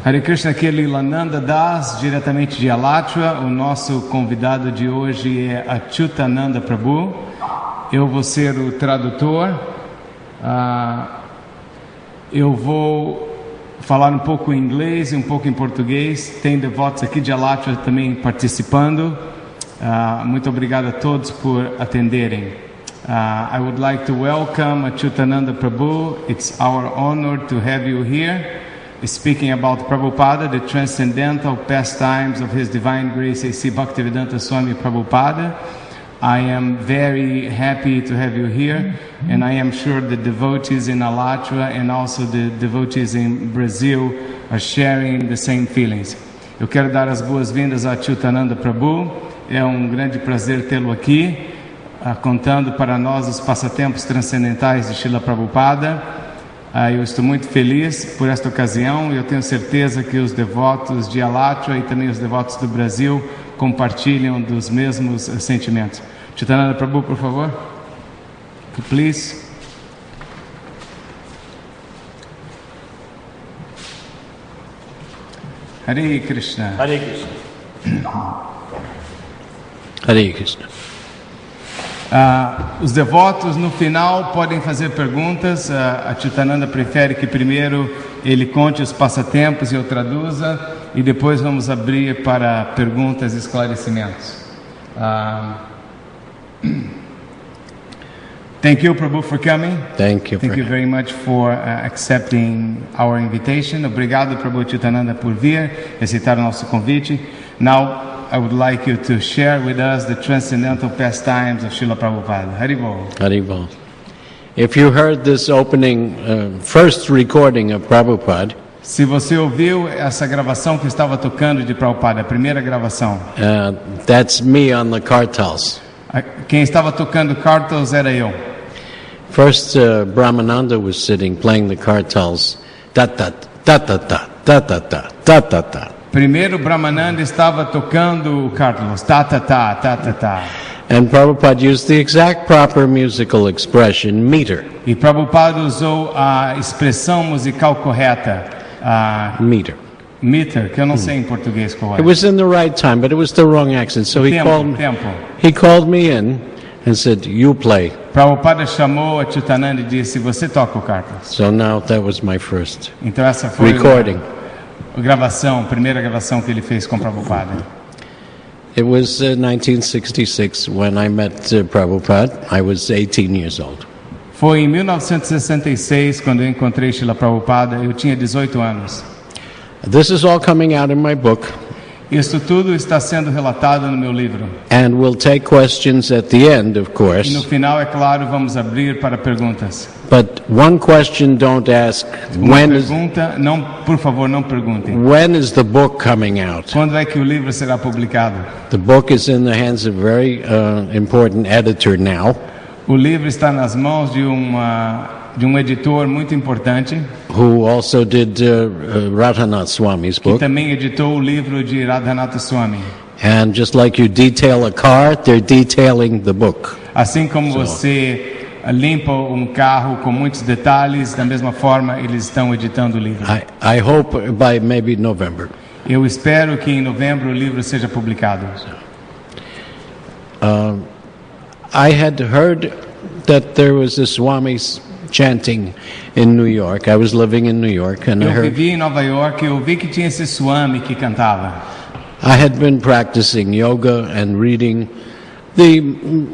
Hare Krishna, aqui é Acyutananda Das, diretamente de Alachua. O nosso convidado de hoje é Acyutananda Prabhu. Eu vou ser o tradutor. Eu vou falar um pouco em inglês e um pouco em português. Tem devotos aqui de Alachua também participando. Muito obrigado a todos por atenderem. I would like to welcome Acyutananda Prabhu. It's our honor to have you here. Speaking about Prabhupada, the transcendental pastimes of His Divine Grace A.C. Bhaktivedanta Swami Prabhupada. I am very happy to have you here, and I am sure the devotees in Alachua and also the devotees in Brazil are sharing the same feelings. Eu quero dar as boas-vindas a Acyutananda Prabhu. É um grande prazer tê-lo aqui, contando para nós os passatempos transcendentais de Srila Prabhupada. Eu estou muito feliz por esta ocasião e eu tenho certeza que os devotos de Alachua e também os devotos do Brasil compartilham dos mesmos sentimentos. Acyutananda Prabhu, por favor. Please. Hare Krishna. Hare Krishna. Hare Krishna. Os devotos no final podem fazer perguntas. Acyutananda prefere que primeiro ele conte os passatempos e eu traduza, e depois vamos abrir para perguntas e esclarecimentos. Thank you, Prabhu, for coming. Thank you. Thank you very much for accepting our invitation. Obrigado, Prabhu Acyutananda, por vir, aceitar o nosso convite. Now, I would like you to share with us the transcendental pastimes of Srila Prabhupada. Haribol. Haribol. If you heard this opening, first recording of Prabhupada, se você ouviu essa gravação que estava tocando de Prabhupada, a primeira gravação, that's me on the kartals. Quem estava tocando kartals era eu. First, Brahmananda was sitting playing the kartals. Ta ta ta ta ta ta ta ta ta ta ta. Primeiro Brahmananda estava tocando o kartals, ta ta ta ta ta ta. And Prabhupada used the exact proper musical expression, meter. E Prabhupada usou a expressão musical correta, meter. Meter, que eu não sei em português qual é. It was in the right time, but it was the wrong accent. So he called me in and said, "You play." Prabhupada chamou a Acyutananda e disse, você toca o kartals. So now that was my first então essa foi recording. A primeira gravação que ele fez com Prabhupada. It was 1966 when I met Prabhupada. I was 18 years old. Foi em 1966 quando eu encontrei Srila Prabhupada. Eu tinha 18 anos. This is all coming out in my book. Isso tudo está sendo relatado no meu livro. And we'll take questions at the end, of course. E no final, é claro, vamos abrir para perguntas. But one question don't ask por favor, não perguntem. When is the book coming out? Quando é que o livro será publicado? The book is in the hands of a very important editor now. O livro está nas mãos de um editor muito importante. Who also did Radhanath Swami's book. Que também editou o livro de Radhanath Swami. And just like you detail a car, they're detailing the book. Assim como você limpa um carro com muitos detalhes, da mesma forma eles estão editando o livro. I hope by maybe November. Eu espero que em novembro o livro seja publicado. I had heard that there was a Swami's chanting in New York. I was living in New York, and eu vivi em Nova York e eu vi que tinha esse Swami que cantava. I had been practicing yoga and reading the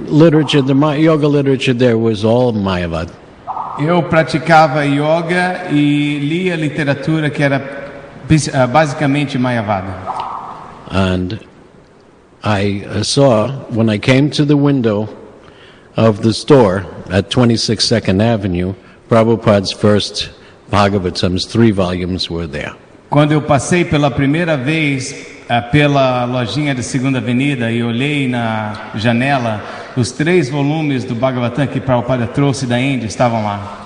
literature. The yoga literature there was all Mayavad. Eu praticava yoga e lia literatura que era basicamente Mayavada. And I saw, when I came to the window of the store at 26 Second Avenue, Prabhupada's first Bhagavatams, 3 volumes were there. Quando eu passei pela primeira vez pela lojinha de Segunda Avenida e olhei na janela, os 3 volumes do Bhagavatam que Prabhupada trouxe da Índia estavam lá.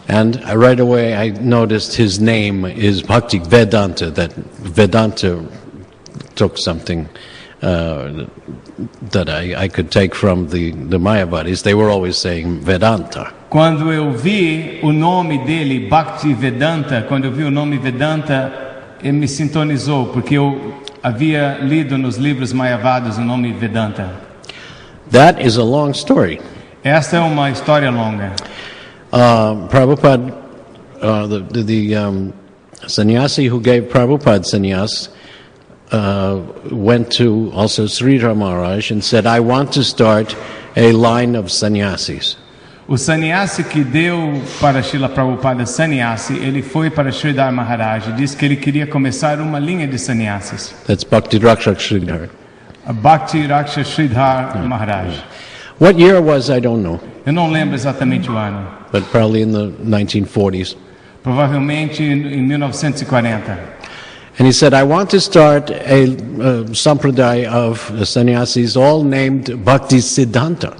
And right away I noticed his name is Bhakti Vedanta, that Vedanta took something that I could take from the Mayavadis. They were always saying Vedanta. Quando eu vi o nome dele, Bhakti Vedanta, quando eu vi o nome Vedanta, me sintonizou, porque eu havia lido nos livros Mayavadas o nome Vedanta. That is a long story. Esta é uma história longa. Prabhupada, the sannyasi who gave Prabhupada sannyas went to also Srila Maharaj and said, I want to start a line of sannyasis. O sannyasi que deu para Srila Prabhupada sannyasi, ele foi para Sridhar Maharaj e disse que ele queria começar uma linha de sannyasis. That's Bhakti Rakshak Sridhar. Bhakti Rakshak Sridhar Maharaj. What year it was, I don't know, Eu não lembro exatamente o ano. but probably in the 1940s. Provavelmente em 1940. And he said, I want to start a sampradaya of sannyasis all named Bhakti Siddhanta.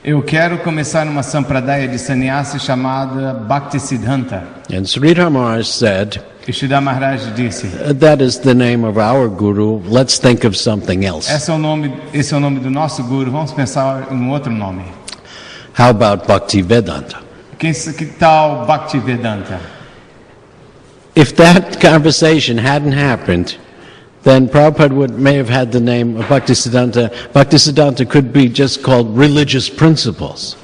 Eu quero começar uma sampradaya de sannyasi chamada Bhaktisiddhanta. And Sridhar Maharaj said, E Sridhar Maharaj disse: that is the name of our guru, let's think of something else. esse é o nome do nosso guru, vamos pensar em um outro nome. How about Bhakti Vedanta? Que tal Bhaktivedanta? If that conversation hadn't happened, then Prabhupada may have had the name of Bhaktisiddhanta. Bhaktisiddhanta could be just called religious principles.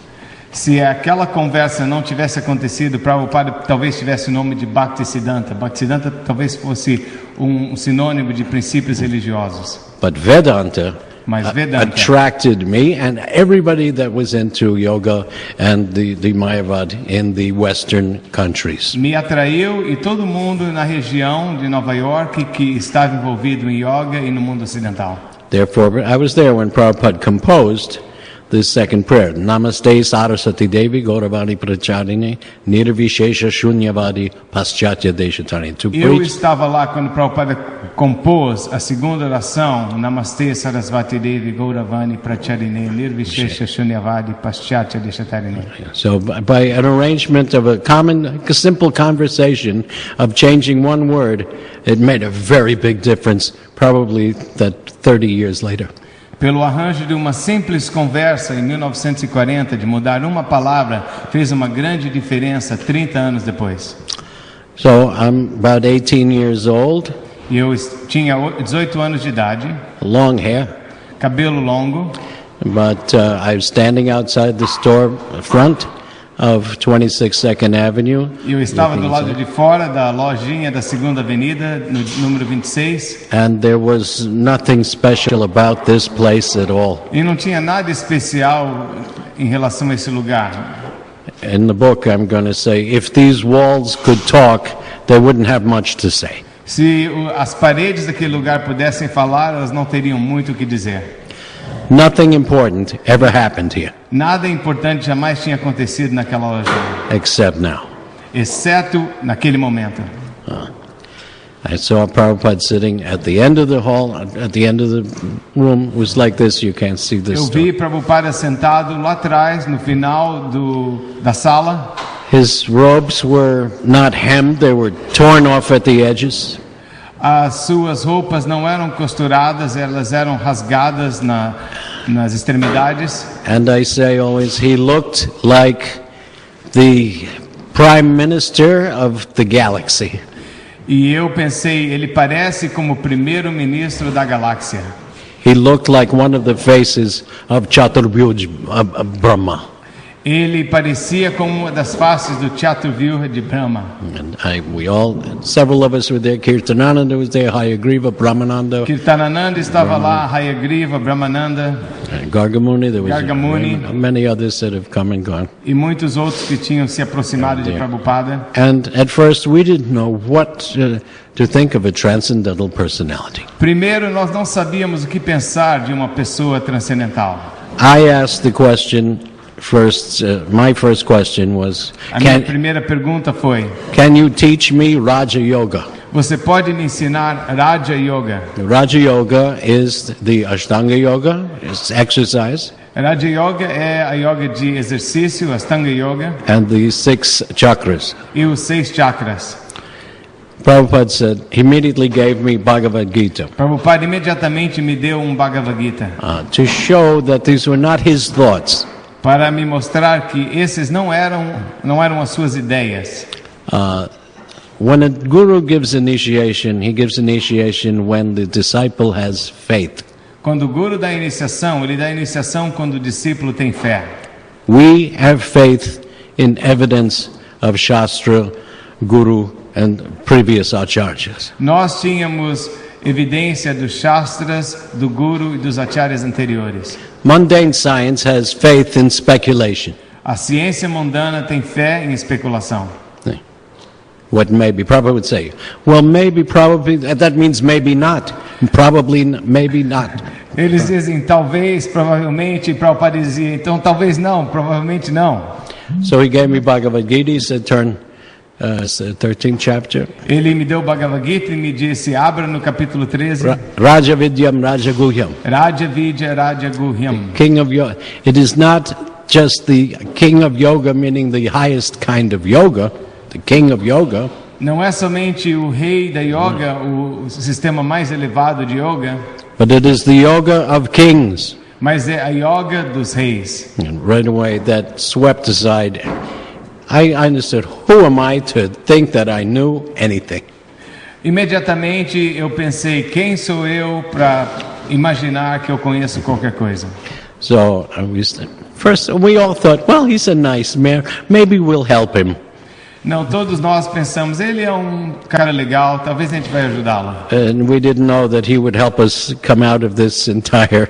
Se aquela conversa não tivesse acontecido, Prabhupada talvez tivesse o nome de Bhaktisiddhanta. Bhaktisiddhanta talvez fosse um sinônimo de princípios religiosos. But Vedanta Mas Vedanta attracted me and everybody that was into yoga and the Mayavad in the Western countries. me atraiu e todo mundo na região de Nova York que estava envolvido em yoga e no mundo ocidental. Therefore, I was there when Prabhupada composed this second prayer. Namaste Saraswati Devi Gauravani Pracharini Nirvishesha Shunyavadi Paschatya Deshatani. To Eu preach estava lá quando Prabhupada compôs a segunda oração, Namaste Sarasvati Devi Gauravani Pracharine Nirvishesha Shunyavadi Paschatya Deshatarine. So by an arrangement of a simple conversation of changing one word, it made a very big difference, probably that 30 years later. Pelo arranjo de uma simples conversa em 1940, de mudar uma palavra, fez uma grande diferença 30 anos depois. So I'm about 18 years old, E eu tinha 18 anos de idade, long hair, cabelo longo, but I was standing outside the store front of 26 Second Avenue. e eu estava do looking lado inside. de fora da lojinha da Segunda Avenida, no número 26, And there was nothing special about this place at all. e não tinha nada especial em relação a esse lugar. In the book, I'm going to say, if these walls could talk, they wouldn't have much to say. Se as paredes daquele lugar pudessem falar, elas não teriam muito o que dizer. Nothing important ever happened here, Nada importante jamais tinha acontecido naquela lojinha, except now. exceto naquele momento. I saw Prabhupada sitting at the end of the hall, at the end of the room. It was like this, you can't see this Eu stuff. vi Prabhupada sentado lá atrás, no final da sala. His robes were not hemmed, they were torn off at the edges. As suas roupas não eram costuradas, elas eram rasgadas nas extremidades. And I say always, he looked like the Prime Minister of the galaxy. E eu pensei, ele parece como o primeiro-ministro da galáxia. He looked like one of the faces of Chaturbhuj Brahma. Ele parecia como uma das faces do Chaturvyuha de Brahma. And several of us were there. Acyutananda was there, Hayagriva, Brahmananda, Kirtanananda estava lá, Hayagriva, Brahmananda and Gargamuni. There was Gargamuni. many others that have come and gone. e muitos outros que tinham se aproximado de Prabhupada. And at first we didn't know what to think of a transcendental personality. Primeiro, nós não sabíamos o que pensar de uma pessoa transcendental. I asked the question first, my first question was, A minha primeira pergunta foi: can you teach me Raja Yoga? você pode me ensinar Raja Yoga? Raja Yoga is the Ashtanga Yoga, it's exercise, Raja Yoga é a yoga de exercício, Ashtanga Yoga, and the 6 chakras. e os 6 chakras. Prabhupada said, he immediately gave me Bhagavad Gita Prabhupada imediatamente me deu um Bhagavad Gita to show that these were not his thoughts. para me mostrar que esses não eram as suas ideias. when a guru gives initiation, he gives initiation when the disciple has faith. Quando o guru dá iniciação, ele dá iniciação quando o discípulo tem fé. We have faith in evidence of Shastra, Guru, and previous acharyas. Nós tínhamos evidência dos Shastras, do Guru e dos acharyas anteriores. Mundane science has faith in speculation. A ciência mundana tem fé em especulação. What maybe? Prabhupada would say, well, maybe, probably, that means maybe not. Probably, maybe not. Eles dizem talvez, provavelmente, e Prabhupada dizia, então talvez não, provavelmente não. So he gave me Bhagavad Gita, he said, turn 13th chapter. Ele me deu Bhagavad Gita e me disse, abra no capítulo 13. Raja Vidyam Raja Guhyam. Raja Vidya Raja Guhyam. King of Yoga. It is not just the king of yoga, meaning the highest kind of yoga, the king of yoga. Não é somente o rei da yoga, o sistema mais elevado de yoga, but it is the yoga of kings. Mas é a yoga dos reis. And right away that swept aside. I understood, who am I to think that I knew anything? Imediatamente eu pensei, quem sou eu para imaginar que eu conheço qualquer coisa? So first we all thought, well, he's a nice man, maybe we'll help him. Não, todos nós pensamos, ele é um cara legal, talvez a gente vai ajudá-lo. And we didn't know that he would help us come out of this entire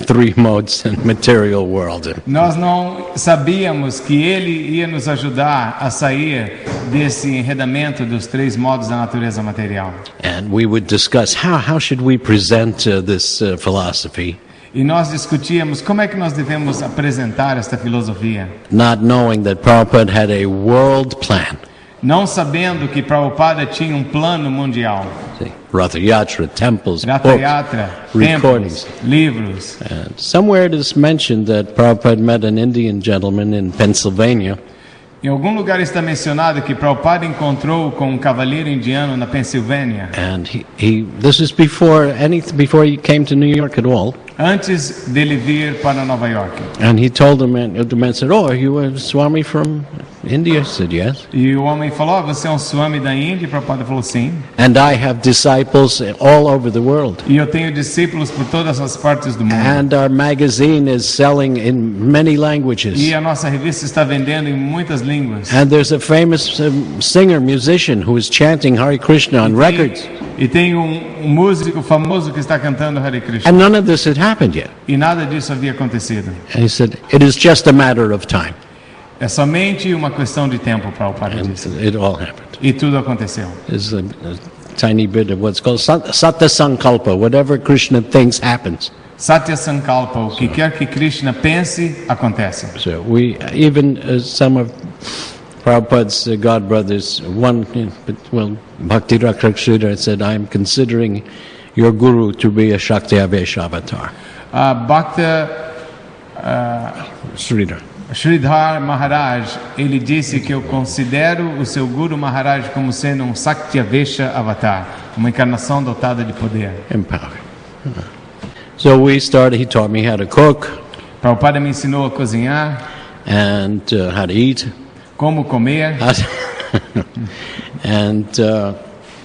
three modes and material world. Nós não sabíamos que ele ia nos ajudar a sair desse enredamento dos três modos da natureza material. And we would discuss how should we present this philosophy. E nós discutíamos como é que nós devemos apresentar esta filosofia. Not knowing that Prabhupada had a world plan. Não sabendo que Prabhupada tinha um plano mundial. Ratha Yatra, temples, Ratha Yatra, recordings, livros. And somewhere it is mentioned that Prabhupada met an Indian gentleman in Pennsylvania. Em algum lugar está mencionado que Prabhupada encontrou com um cavalheiro indiano na Pensilvânia. And this is before he came to New York at all. Antes dele vir para Nova York. And he told the man said, "Oh, are you a Swami from India?" I said, "Yes." E o homem falou, você é um Swami da Índia? E Prabhupada falou, sim. And I have disciples all over the world. E eu tenho discípulos por todas as partes do mundo. And our magazine is selling in many languages. E a nossa revista está vendendo em muitas línguas. And there's a famous singer, musician who is chanting Hare Krishna on records. E tem um músico famoso que está cantando Hare Krishna. And none of this had happened yet. E nada disso havia acontecido. And he said, "It is just a matter of time." É somente uma questão de tempo, Prabhupada disse. It all happened. E tudo aconteceu. There's a tiny bit of what's called Satya Sankalpa. Whatever Krishna thinks happens. Satya Sankalpa, o que quer que Krishna pense, acontece. So we even some of Prabhupada's God brothers, Bhakti Rakshakshudra said, "I am considering your guru to be a Shakti Avesh avatar." Bhakta Sridhar Maharaj, ele disse que eu considero o seu Guru Maharaj como sendo um Sakyavesha avatar, uma encarnação dotada de poder. Empowered. So he taught me how to cook. Prabhupada me ensinou a cozinhar. And how to eat. Como comer. And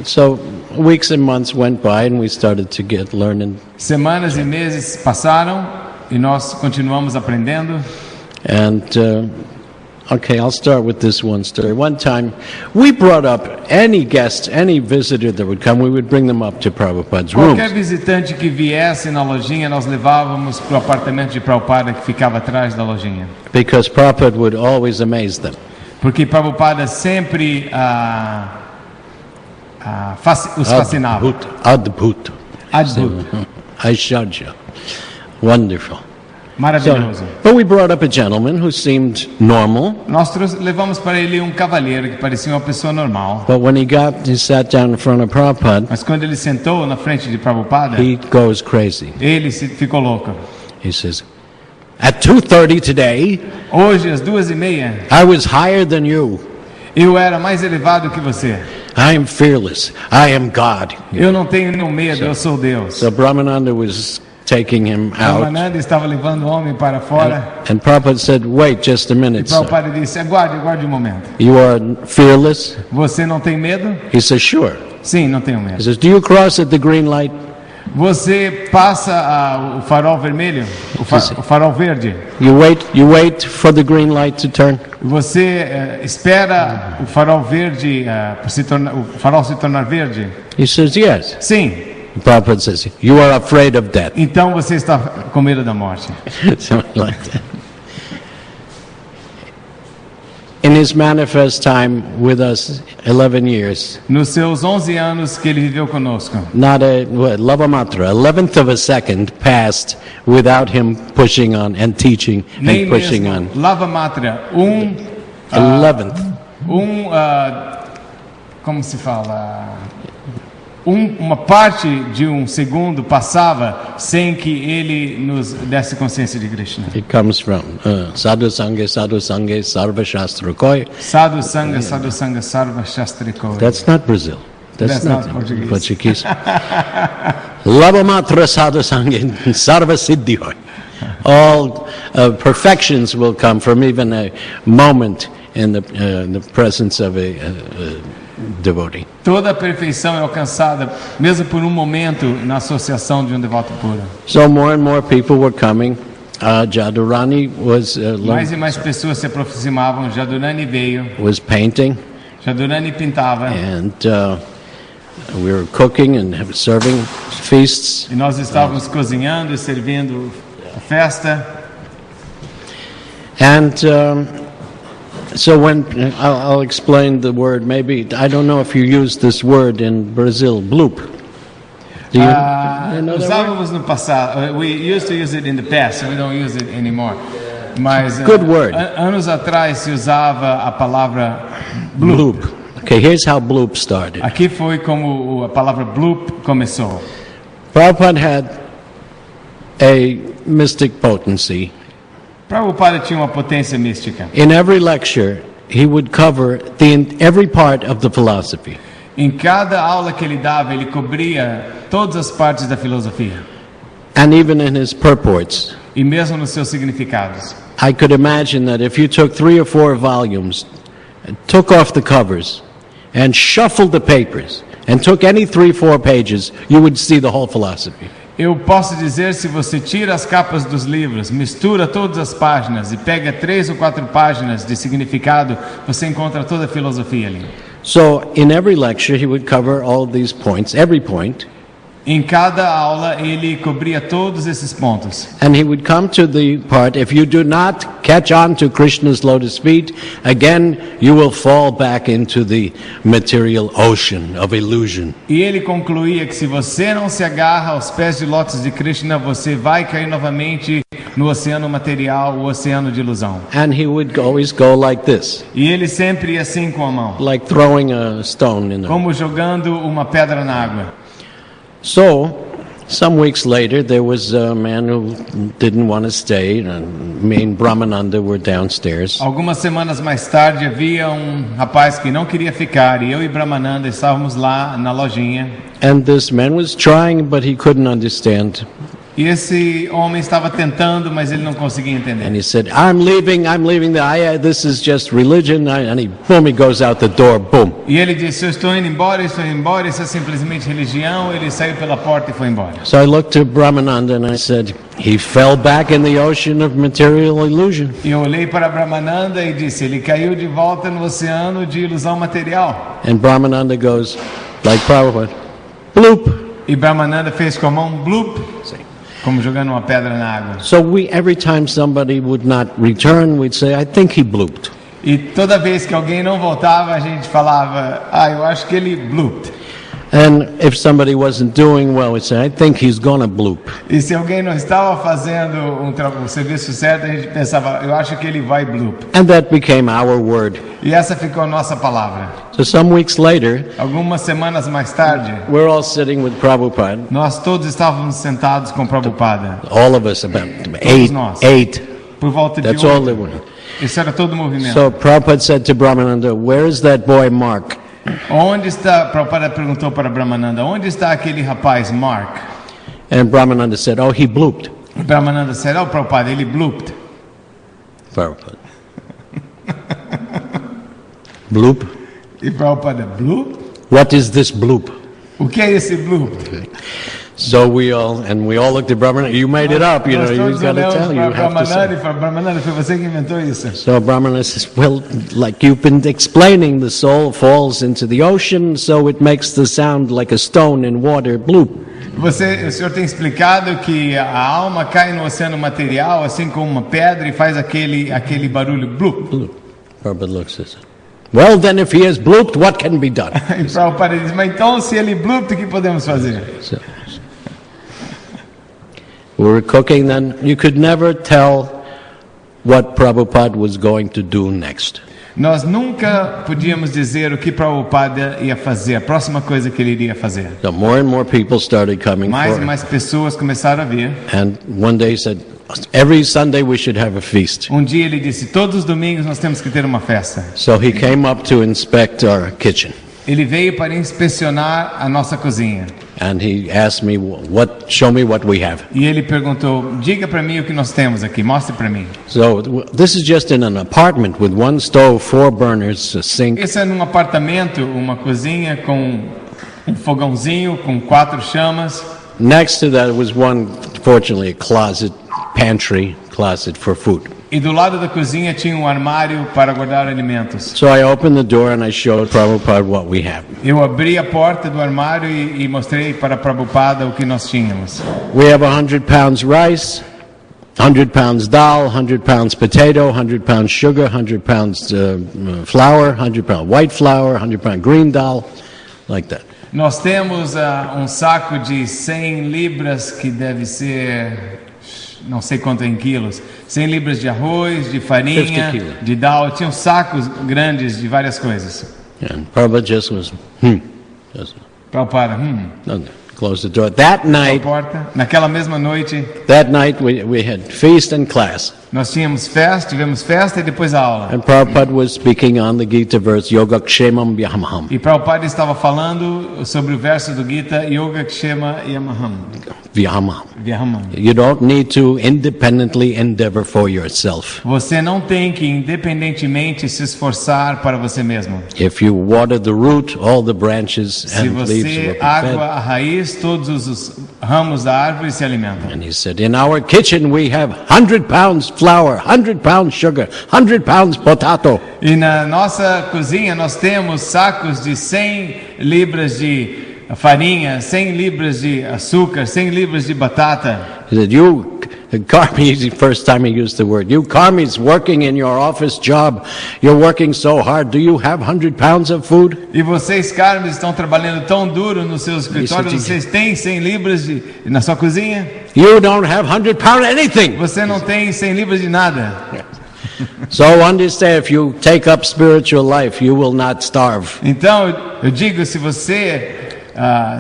so weeks and months went by and we started to get learning. Semanas e meses passaram e nós continuamos aprendendo. And okay, I'll start with this one story. One time, we brought up any guest, any visitor that would come, we would bring them up to Prabhupada's room. Qualquer visitante que viesse na lojinha, nós levávamos para o apartamento de Prabhupada que ficava atrás da lojinha. Because Prabhupada would always amaze them. Porque Prabhupada sempre os fascinava. Adbhuta. Adbhuta. Aishadja. Wonderful. Maravilhoso. But we brought up a gentleman who seemed normal. Nós levamos para ele um cavalheiro que parecia uma pessoa normal. But when he sat down in front of Prabhupada, mas quando ele sentou na frente de Prabhupada, he goes crazy. Ele ficou louco. He says, "At 2:30 today, hoje às 2:30, I was higher than you. Eu era mais elevado que você. I am fearless. I am God." Eu não tenho nenhum medo, eu sou Deus. So Brahmananda was taking him out. Brahmananda estava levando o homem para fora. And Prabhupada said, wait just a E minute, sir. Prabhupada disse, aguarde um momento. You are fearless? Você não tem medo? He says, sure. Sim, não tenho He medo. says, do you cross at the green light? Você passa o farol vermelho? O farol verde? You wait for the green light to turn? Você espera o farol verde, o farol se tornar verde? He says, yes. Sim. Prabhupada says, you are afraid of death. Então você está com medo da morte. Something like that. In his manifest time with us, 11 years, Nos seus 11 anos que ele viveu conosco, not a lavamatra, 11th of a second passed without him pushing on and teaching nem and pushing mesmo on. Lava Matra, 11th. Como se fala? Uma parte de um segundo passava sem que ele nos desse consciência de Krishna. It comes from sadhu sange, sarva shastra koi. Sadhu Sangha, Sarva Shastra Koi. That's not Brazil. That's not Portuguese. Portuguese. Lavamatra sadhu sange, sarva siddhi hoy. All perfections will come from even a moment in the presence of a devotee. Toda a perfeição é alcançada mesmo por um momento na associação de um devoto puro. So more and more people were coming. Jadurani was Mais e mais pessoas se aproximavam. Jadurani veio. was painting, Jadurani pintava. and we were cooking and serving feasts. E nós estávamos cozinhando e servindo a festa. And so when I'll explain the word, maybe I don't know if you use this word in Brazil, bloop. Do you know that word? Usávamos no passado. We used to use it in the past, we don't use it anymore. Mas Good word. Anos atrás se usava a palavra bloop. Bloop. Okay, here's how bloop started. Aqui foi como a palavra bloop começou. Prabhupada had a mystic potency. Prabhupada tinha uma potência mística. In every lecture, he would cover every part of the philosophy. Em cada aula que ele dava, ele cobria todas as partes da filosofia. And even in his purports. E mesmo nos seus significados. I could imagine that if you took 3 or 4 volumes, took off the covers, and shuffled the papers, and took any 3-4 pages, you would see the whole philosophy. Eu posso dizer, se você tira as capas dos livros, mistura todas as páginas e pega 3 ou 4 páginas de significado, você encontra toda a filosofia ali. So in every lecture, he would cover all these points, every point. Em cada aula ele cobria todos esses pontos. And he would come to the part, if you do not catch on to Krishna's lotus feet, again you will fall back into the material ocean of illusion. E ele concluía que se você não se agarra aos pés de lótus de Krishna, você vai cair novamente no oceano material, o oceano de ilusão. And he would always go like this, E ele sempre ia assim com a mão, like throwing a stone in the... como jogando uma pedra na água. So, some weeks later, there was a man who didn't want to stay, and me and Brahmananda were downstairs. Algumas semanas mais tarde havia rapaz que não queria ficar e eu e Brahmananda estávamos lá na lojinha. And this man was trying, but he couldn't understand. E esse homem estava tentando, mas ele não conseguia entender. And he said, I'm leaving, this is just religion. And he goes out the door, boom. E ele disse, eu estou indo embora, isso é simplesmente religião. Ele saiu pela porta e foi embora. So I looked to Brahmananda and I said, he fell back in the ocean of material illusion. E eu olhei para Brahmananda e disse, ele caiu de volta no oceano de ilusão material. And Brahmananda goes, like Prabhupada, bloop. E Brahmananda fez com a mão, bloop, como jogando uma pedra na água. So every time somebody would not return, we'd say, I think he blooped. E toda vez que alguém não voltava, a gente falava, eu acho que ele blooped. And if somebody wasn't doing well, we'd say, I think he's gonna bloop. E se alguém não estava fazendo o serviço certo, a gente pensava, eu acho que ele vai bloop. And that became our word. E essa ficou a nossa palavra. So some weeks later, Algumas semanas mais tarde, we're all sitting with Prabhupada. nós todos estávamos sentados com Prabhupada. All of us, about nós. eight. Por volta de That's all 8. there were. Isso era todo o movimento. So Prabhupada said to Brahmananda, where is that boy Mark? Onde está, Prabhupada perguntou para Brahmananda, onde está aquele rapaz, Mark? And Brahmananda said, oh, he blooped. O Brahmananda said, oh, Prabhupada, ele blooped. Prabhupada. Bloop? E Prabhupada, bloop? What is this bloop? O que é esse bloop? So we all looked at Brahmananda. You made it up, you got to tell. You have to say. Brahmananda, foi você que inventou isso. So Brahmananda says, well, like you've been explaining, the soul falls into the ocean, so it makes the sound like a stone in water, bloop. O senhor tem explicado que a alma cai no oceano material, assim como uma pedra, e faz aquele barulho bloop. Bloop. Prabhupada looks at it. Well, then if he has blooped, what can be done? E Prabhupada diz, mas então se ele blooped, o que podemos fazer? So, we were cooking then. You could never tell what Prabhupada was going to do next. Nós nunca podíamos dizer o que Prabhupada ia fazer, a próxima coisa que ele iria fazer. So more and more people started coming Mais e forward. mais pessoas começaram a vir. And one day he said, every Sunday we should have a feast. Dia ele disse, todos os domingos nós temos que ter uma festa. So he came up to inspect our kitchen. Ele veio para inspecionar a nossa cozinha. And he asked me, show me what we have. E ele perguntou, diga para mim o que nós temos aqui, mostre para mim. So this is just in an apartment with one stove, 4 burners, a sink. Esse é num apartamento, uma cozinha com um fogãozinho, com 4 chamas. Next to that was one, fortunately, a closet, pantry closet for food. E do lado da cozinha tinha um armário para guardar alimentos. So I opened the door and I showed Prabhupada what we have. Eu abri a porta do armário e mostrei para Prabhupada o que nós tínhamos. We have 100 pounds rice, 100 pounds dal, 100 pounds potato, 100 pounds sugar, 100 pounds flour, 100 pounds white flour, 100 pounds green dal, like that. Nós temos um saco de 100 libras, que deve ser, não sei quanto em quilos, 100 libras de arroz, de farinha, de dal. Tinham sacos grandes de várias coisas. And Prabhupada just was, Prabhupada, closed the door. That night, porta. Naquela mesma noite, we had feast and class. nós tivemos festa e depois a aula. And Prabhupada was speaking on the Gita verse, Yogakshemam Vyamaham. E Prabhupada estava falando sobre o verso do Gita, Yogakshema Yamaham. Vyamaham. Vyamaham. You don't need to independently endeavor for yourself. Você não tem que independentemente se esforçar para você mesmo. If you water the root, all the branches Se and leaves will você be água fed. a raiz, todos os ramos da árvore se alimentam. And he said, in our kitchen we have 100 pounds flour, 100 pounds sugar, 100 pounds potato. E na nossa cozinha nós temos sacos de 100 libras de farinha, 100 libras de açúcar, 100 libras de batata. He said, you, Carmi, the first time he used the word, you Carmi's working in your office job, you're working so hard, do you have 100 pounds of food? E vocês, Carmes, estão trabalhando tão duro no seu escritório, vocês têm 100 libras na sua cozinha? You don't have 100 pounds anything. Você não tem 100 libras de nada. So understand, if you take up spiritual life, you will not starve. Então, eu digo, se você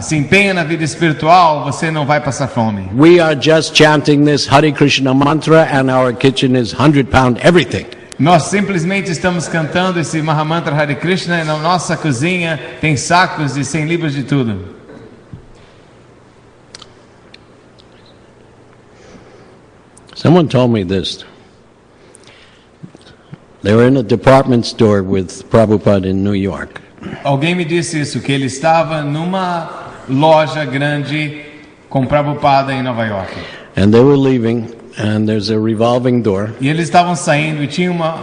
se empenha na vida espiritual, você não vai passar fome. We are just chanting this Hare Krishna mantra and our kitchen is 100 pound everything. Nós simplesmente estamos cantando esse Mahamantra Hare Krishna e na nossa cozinha tem sacos de 100 libras de tudo. Someone told me this. They were in a department store with Prabhupada in New York. Alguém me disse isso, que ele estava numa loja grande com Prabhupada em Nova York. And they were leaving, and there's a revolving door. E eles estavam saindo e tinha uma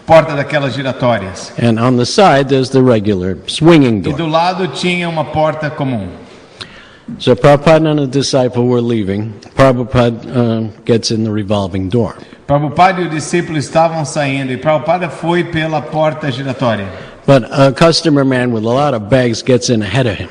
porta daquelas giratórias. And on the side, there's the regular swinging E door. do lado tinha uma porta comum. So Prabhupada and a disciple were leaving. Prabhupada gets in the revolving door. Prabhupada e o discípulo estavam saindo e Prabhupada foi pela porta giratória. But a customer man with a lot of bags gets in ahead of him.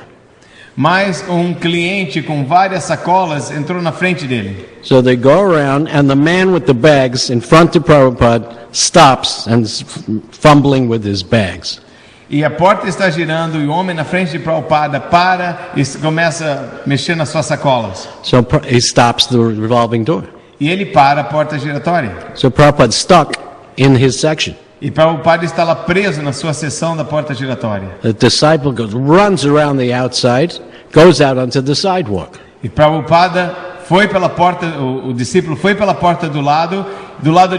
Mas cliente com várias sacolas entrou na frente dele. So they go around, and the man with the bags in front of Prabhupada stops and is fumbling with his bags. E a porta está girando e o homem na frente de Prabhupada para e começa a mexer nas suas sacolas. So he stops the revolving door. E ele para a porta giratória. So Prabhupada's stuck in his section. E Prabhupada está lá preso na sua seção da porta giratória. The disciple runs around the outside, goes out onto the sidewalk. E Prabhupada foi pela porta, o discípulo foi pela porta do lado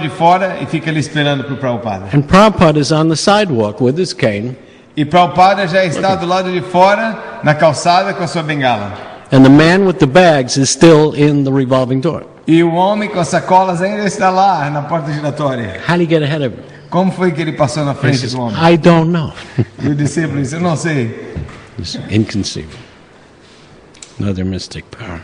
de fora e fica ali esperando para o Prabhupada. And Prabhupada is on the sidewalk with his cane. E Prabhupada já está do lado de fora, na calçada, com a sua bengala. And the man with the bags is still in the revolving door. E o homem com as sacolas ainda está lá, na porta giratória. How do you get ahead of him? Como foi que ele passou na He frente says, do homem? I don't know. E o discípulo disse, eu não sei. It's inconceivable. Another mystic power.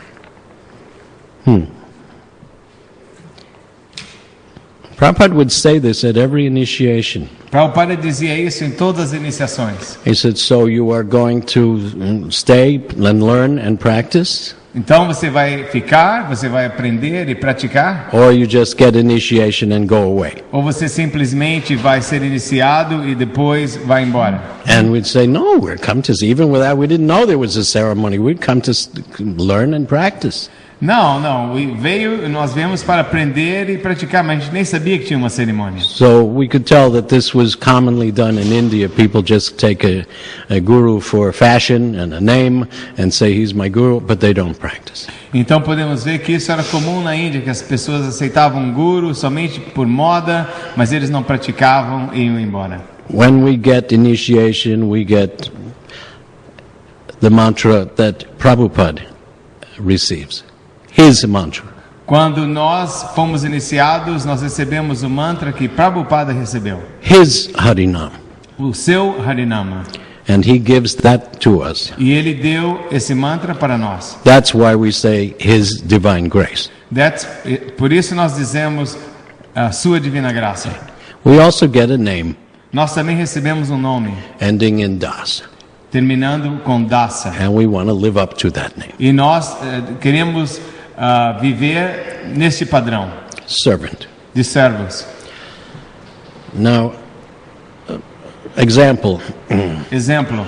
Prabhupada would say this at every initiation. Prabhupada dizia isso em todas as iniciações. He said, so you are going to stay and learn and practice? Então você vai ficar, você vai aprender e praticar? Or you just get initiation and go away? Ou você simplesmente vai ser iniciado e depois vai embora? And we'd say, no, we're come to, even without, we didn't know there was a ceremony. We'd come to learn and practice. Não, nós viemos para aprender e praticar, mas a gente nem sabia que tinha uma cerimônia. So we could tell that this was commonly done in India. People just take a guru for fashion and a name and say he's my guru, but they don't practice. Então podemos ver que isso era comum na Índia, que as pessoas aceitavam um guru somente por moda, mas eles não praticavam e iam embora. When we get initiation, we get the mantra that Prabhupada receives. His mantra. Quando nós fomos iniciados, nós recebemos o mantra que Prabhupada recebeu. His Harinam. O seu Harinama. And he gives that to us. E ele deu esse mantra para nós. That's why we say His divine grace. Por isso nós dizemos a sua divina graça. We also get a name. Nós também recebemos um nome. Ending in Das. Terminando com Dasa. And we want to live up to that name. E nós queremos viver nesse padrão. Servant. De servos. Now, example. Exemplo.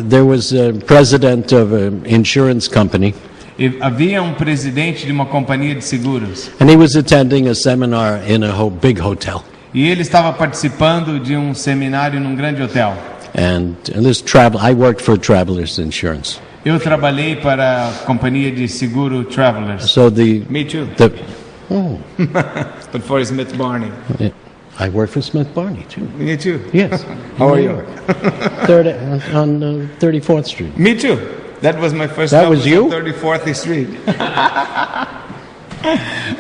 There was a president of an insurance company. Havia presidente de uma companhia de seguros. And he was attending a seminar in a big hotel. E ele estava participando de seminário num grande hotel. And this I worked for Travelers Insurance. Eu trabalhei para a companhia de seguro Travelers. So Me too. But for Smith Barney. Yeah, I worked for Smith Barney too. Me too. Yes. How are you? On 34th Street. Me too. That was my first That job was you? on 34th Street.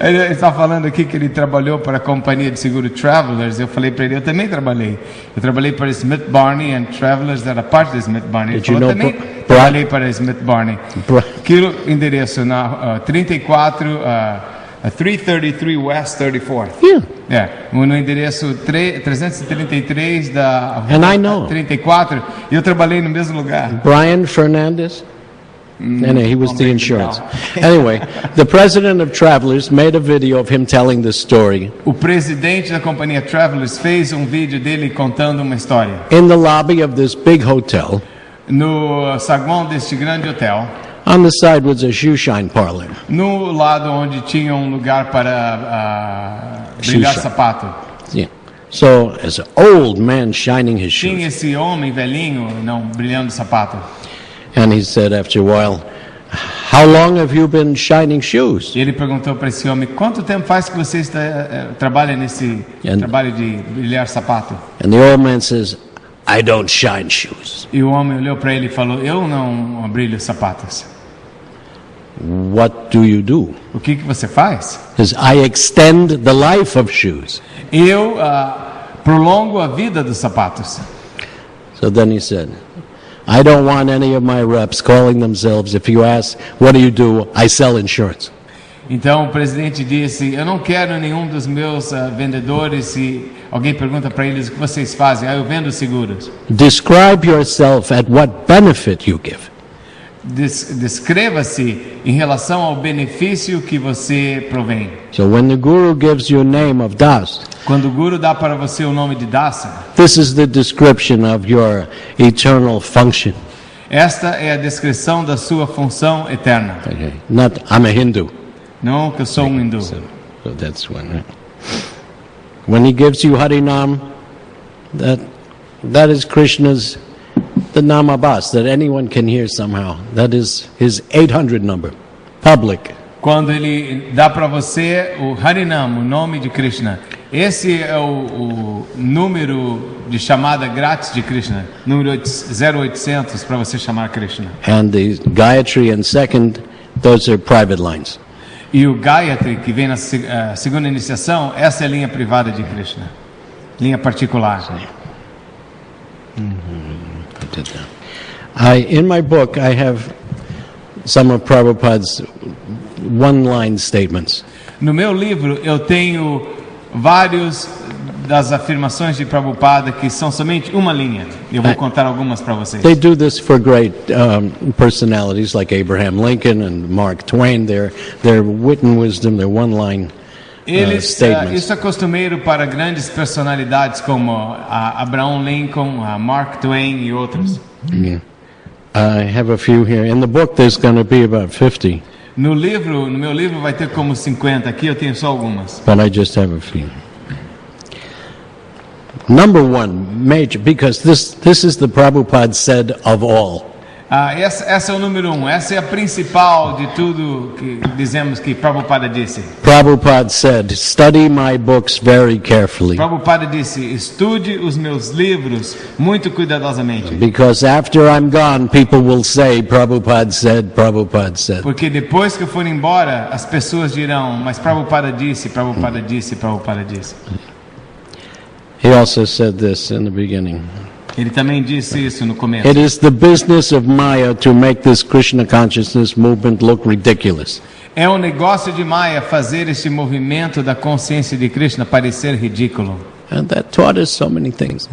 Ele está falando aqui que ele trabalhou para a companhia de seguro Travelers. Eu falei para ele, eu também trabalhei. Eu trabalhei para Smith Barney and Travelers era parte de Smith Barney. Ele falou, também trabalhei para Smith Barney. Que endereço na 333 West 34th. Yeah. No endereço 333 da And I know. 34. E eu trabalhei no mesmo lugar. Brian Fernandez. Anyway, he was the insurance. Anyway, the president of Travelers made a video of him telling the story. O presidente da companhia Travelers fez vídeo dele contando uma história. In the lobby of this big hotel. No saguão deste grande hotel. On the side was a shoe shine parlor. No lado onde tinha lugar para brilhar sapato. Yeah. So, as an old man shining his shoes. Tinha esse homem velhinho brilhando sapato. And he said after a while, how long have you been shining shoes? E ele perguntou para esse homem, quanto tempo faz que você trabalha nesse trabalho de brilhar sapato? And the old man says, I don't shine shoes. E o homem olhou para ele e falou, eu não brilho sapatos. What do you do? O que você faz? He says, I extend the life of shoes. Eu prolongo a vida dos sapatos. So then he said, I don't want any of my reps calling themselves, if you ask, what do? I sell insurance. Então o presidente disse, eu não quero nenhum dos meus vendedores, se alguém pergunta para eles o que vocês fazem, eu vendo seguros. Describe yourself at what benefit you give. Descreva-se em relação ao benefício que você provém. So when the guru gives you a name of Das, quando o guru dá para você o nome de Dasa, this is the description of your eternal function. Esta é a descrição da sua função eterna. Okay. Not I'm a Hindu. Não que eu sou hindu. So that's one. Right? When he gives you Harinam, that is Krishna's the Namabas that anyone can hear somehow. That is his 800 number. public. Quando ele dá para você o Harinam, o nome de Krishna, esse é o número de chamada grátis de Krishna, número 0800 para você chamar Krishna. And the Gayatri and second, those are private lines. E o Gayatri, que vem na segunda iniciação, essa é a linha privada de Krishna, linha particular. In my book, I have some of Prabhupada's one-line statements. No meu livro, eu tenho vários das afirmações de Prabhupada que são somente uma linha. Eu vou contar algumas para vocês. They do this for great personalities like Abraham Lincoln and Mark Twain. Their wit and wisdom, their one-line statements. Isso é costumeiro para grandes personalidades como Abraham Lincoln, Mark Twain e outros. Yeah. I have a few here. In the book, there's going to be about 50. No meu livro vai ter como 50. Aqui eu tenho só algumas. But I just have a few. Number one, major, because this is the Prabhupada said of all. Essa é o número 1. Essa é a principal de tudo que dizemos que Prabhupada disse. Prabhupada said, "Study my books very carefully." Prabhupada disse, estude os meus livros muito cuidadosamente. Because after I'm gone, people will say, "Prabhupada said, Prabhupada said." Porque depois que eu for embora, as pessoas dirão, mas Prabhupada disse, Prabhupada disse, Prabhupada disse. He also said this in the beginning. Ele também disse isso no começo. It is the business of Maya to make this Krishna consciousness movement look ridiculous. É um negócio de Maya fazer este movimento da consciência de Krishna parecer ridículo. And that taught us so many things.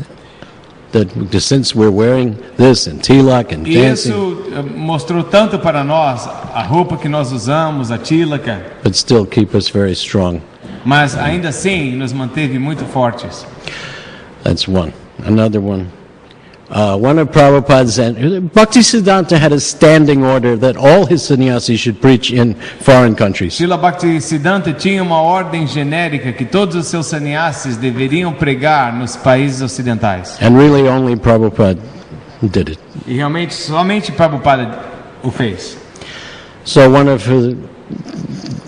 That since we're wearing this and tilak and dancing. Isso mostrou tanto para nós a roupa que nós usamos, a tilaka. But still keep us very strong. Mas ainda assim nos manteve muito fortes. That's one. Another one. One of Prabhupada's, Bhaktisiddhanta had a standing order that all his sannyasis should preach in foreign countries. Srila Bhaktisiddhanta tinha uma ordem genérica que todos os seus sannyasis deveriam pregar nos países ocidentais. And really only Prabhupada did it. E realmente somente Prabhupada o fez. So one of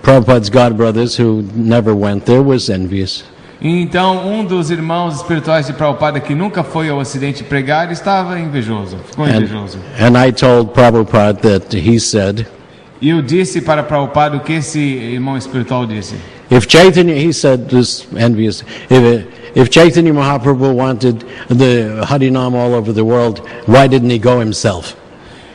Prabhupada's godbrothers who never went there was envious. Então, dos irmãos espirituais de Prabhupada que nunca foi ao Ocidente pregar estava invejoso, ficou invejoso. And I told Prabhupada that he said. E eu disse para Prabhupada o que esse irmão espiritual disse. If Chaitanya, he said this envious. If Chaitanya Mahaprabhu wanted the Harinam all over the world, why didn't he go himself?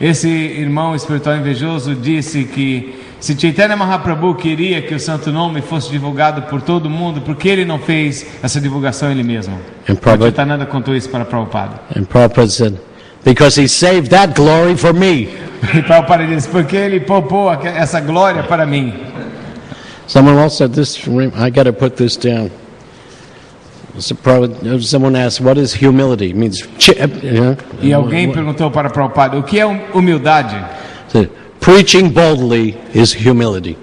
Esse irmão espiritual invejoso disse que se Chaitanya Mahaprabhu queria que o santo nome fosse divulgado por todo mundo, por que ele não fez essa divulgação ele mesmo? Acyutananda contou isso para Prabhupada. And Prabhupada said, because he saved that glory for me. E Prabhupada disse, porque ele poupou essa glória para mim. Someone else said this, I got to put this down. Someone asked, what is humility? It means, E alguém perguntou para Prabhupada, o que é humildade? So, preaching boldly is humility.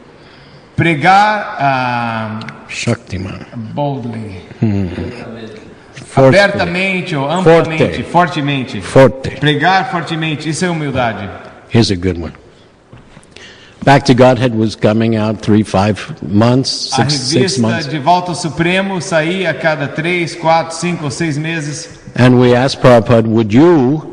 Pregar Shaktiman. boldly. Abertamente ou amplamente, fortemente. Forte. Pregar fortemente, isso é humildade. Here's a good one. Back to Godhead was coming out 5 months, A 6 revista months. de Volta ao Supremo saía a cada 3, 4, 5 ou 6 meses. And we asked Prabhupada, would you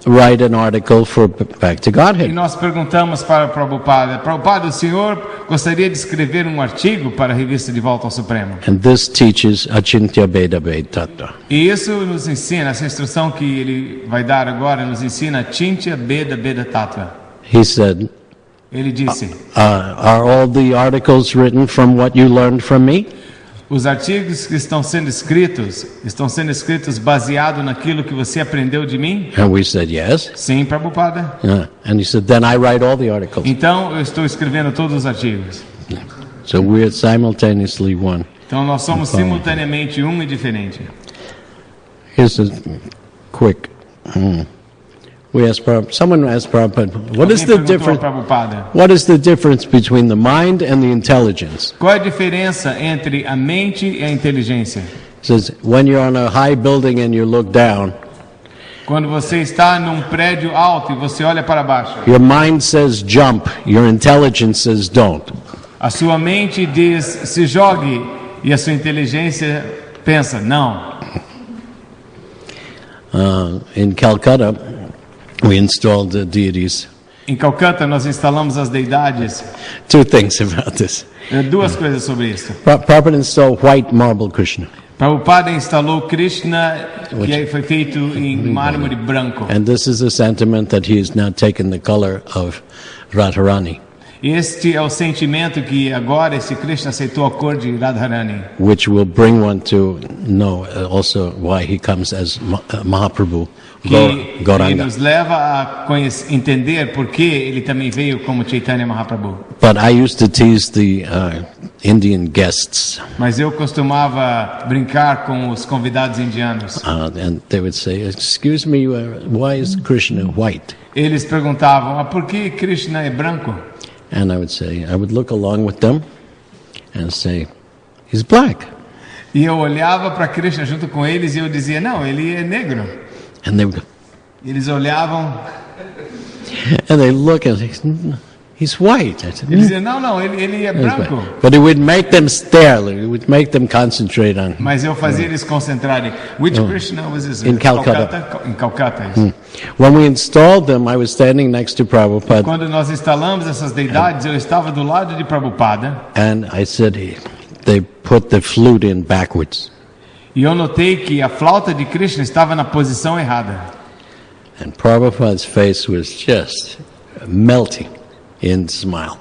write an article for Back to E Godhead? nós perguntamos para Prabhupada, Prabhupada, o senhor gostaria de escrever um artigo para a revista de Volta ao Supremo? And this teaches Achintya Beda Beda Tattva. E isso nos ensina, essa instrução que ele vai dar agora, nos ensina Achintya Beda Beda Tattva. He said, Ele disse, are all the articles written from what you learned from me? os artigos que estão sendo escritos baseado naquilo que você aprendeu de mim? And we said, yes. Sim, Prabhupada. And he said, then I write all the articles. Então eu estou escrevendo todos os artigos. So we're simultaneously one. Então nós somos simultaneamente um e diferente. Here's a quick. Someone asked Prabhupada, what is the Alguém perguntou a difference? Prabhupada, What is the difference between the mind and the intelligence? qual é a diferença entre a mente e a inteligência? He says, when you're on a high building and you look down, Quando você está num prédio alto e você olha para baixo, Your mind says jump, your intelligence says don't. a sua mente diz se jogue e a sua inteligência pensa não. In Calcutta, we installed the deities. Em Calcutá nós instalamos as deidades. Two things about this. Duas coisas sobre isso. Prabhupada installed white marble Krishna. Prabhupada instalou Krishna, que foi feito em mármore branco. And this is the sentiment that he has now taken the color of Radharani. Este é o sentimento que agora esse Krishna aceitou a cor de Radharani. Which will bring one to know also why he comes as Mahaprabhu, Que Gauranga. nos leva a entender por que ele também veio como Chaitanya Mahaprabhu. But I used to tease the Indian guests. Mas eu costumava brincar com os convidados indianos. And they would say, excuse me, why is Krishna white? Eles perguntavam, por que Krishna é branco? And I would look along with them and say, he's black. E eu olhava para Krishna junto com eles e eu dizia, não, ele é negro. And they would go, Eles olhavam, and they look and say, he's white. I said, eles diziam, não, ele é branco. But it would make them stare, it would make them concentrate on. Mas eu fazia eles concentrarem. Which Krishna was this? In Calcutta. Em Calcutta. Isso. When we installed them, I was standing next to Prabhupada, Quando nós instalamos essas deidades, eu estava do lado de Prabhupada and I said, they put the flute in backwards. e eu notei que a flauta de Krishna estava na posição errada. And Prabhupada's face was just melting in smile.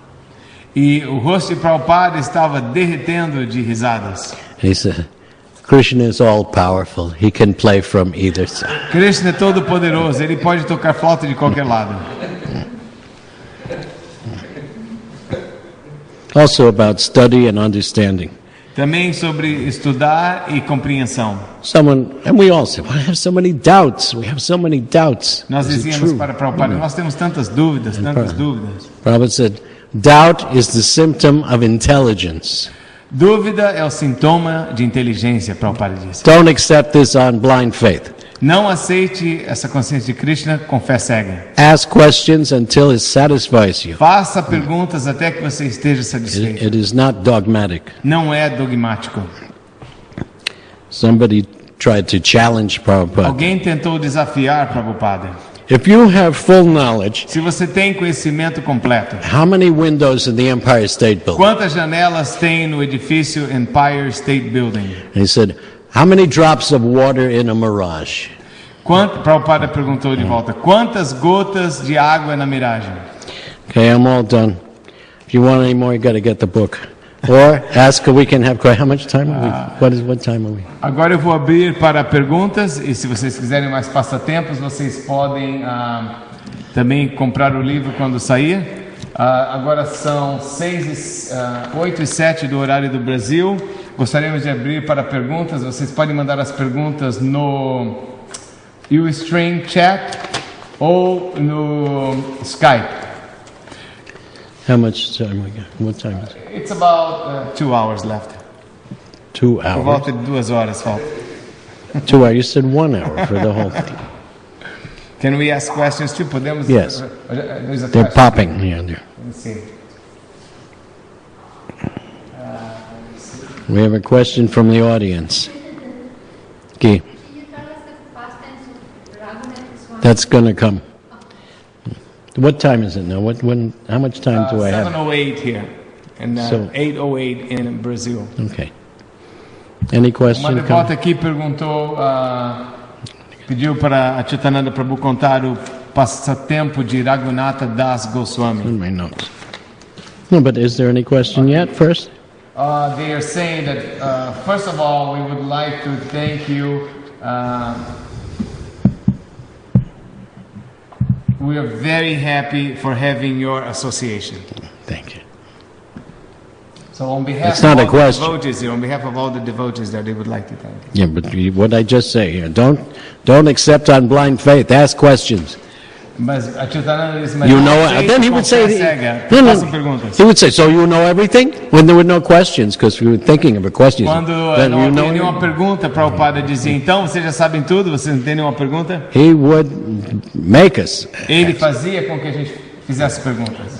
E o rosto de Prabhupada estava derretendo de risadas. And he said, Krishna is all powerful. He can play from either side. Krishna é todo poderoso, ele pode tocar flauta de qualquer lado. Also about study and understanding. Também sobre estudar e compreensão. And we all say, well, I have so many doubts. We have so many doubts. Nós Is it dizíamos true? para Prabhupada, nós temos tantas dúvidas, tantas dúvidas. Prabhupada said, doubt is the symptom of intelligence. Dúvida é o sintoma de inteligência, Prabhupada disse. Don't accept this on blind faith. Não aceite essa consciência de Krishna com fé cega. Ask questions until it satisfies you. Faça perguntas até que você esteja satisfeito. It is not dogmatic. Não é dogmático. Somebody tried to challenge Prabhupada. Alguém tentou desafiar Prabhupada. If you have full knowledge, Se você tem conhecimento completo, how many windows in the Empire State Building? quantas janelas tem no edifício Empire State Building? And he said, how many drops of water in a mirage? Prabhupada perguntou de volta, quantas gotas de água na miragem? Okay, I'm all done. If you want any more, you got to get the book. Or ask if we can have, how much time are we? What time are we? Agora eu vou abrir para perguntas e se vocês quiserem mais passatempos, vocês podem também comprar o livro quando sair. Agora são 8 e 7 do horário do Brasil. Gostaríamos de abrir para perguntas. Vocês podem mandar as perguntas no Ustream Chat ou no Skype. How much time we got? What time is it? It's about 2 hours left. 2 Por hours? volta de 2 horas falta. 2 hours? You said 1 hour for the whole thing. Can we ask questions too? Podemos? Yes. There's a They're question. popping here and there. Let's see. We have a question from the audience. Okay, Can you tell us the past tense of Raghunath Swami? that's going to come. What time is it now? How much time do I have? 7:08 here, and So- 8:08 in Brazil. Okay. Any Uma question? devota aqui perguntou, pediu para a Acyutananda Prabhu contar o passatempo de Raghunatha Das Goswami. In my notes. No, but is there any question yet first? They are saying that, first of all, we would like to thank you. We are very happy for having your association. Thank you. So on behalf It's not of a all the question. devotees here, on behalf of all the devotees there, they would like to thank you. Yeah, but what I just say here, don't accept on blind faith. Ask questions. Mas Acyutananda disse, mas You não know, aceito then he would say, qualquer cega. no, no, Façam perguntas. he would say, so you know everything? When there were no questions, because we were thinking of a question. Quando Then não you know havia nenhuma pergunta, Prabhupada dizia, então vocês já sabem tudo, vocês não têm nenhuma pergunta? He would make us. Ele fazia com que a gente fizesse perguntas.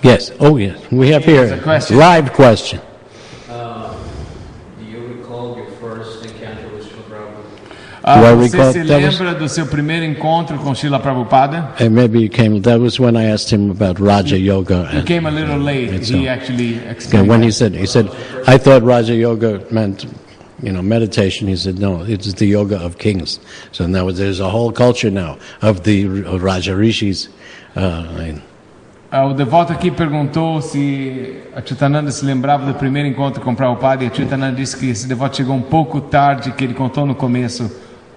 Yes. Oh, yes. We have Here's here a question. live question. Do you recall your first encounter with Srila Prabhupada? Do I Você recall se that was- lembra do seu primeiro encontro com Srila Prabhupada? And maybe you came. That was when I asked him about Raja Yoga. He And, came a little late. and He so- actually and explained when that. he said, I thought Raja Yoga meant, meditation. He said, no, it's the yoga of kings. So now there's a whole culture now of the Raja Rishis. O devoto aqui perguntou se Acyutananda se lembrava do primeiro encontro com Prabhupada, e Acyutananda disse que esse devoto chegou um pouco tarde, que ele contou no começo.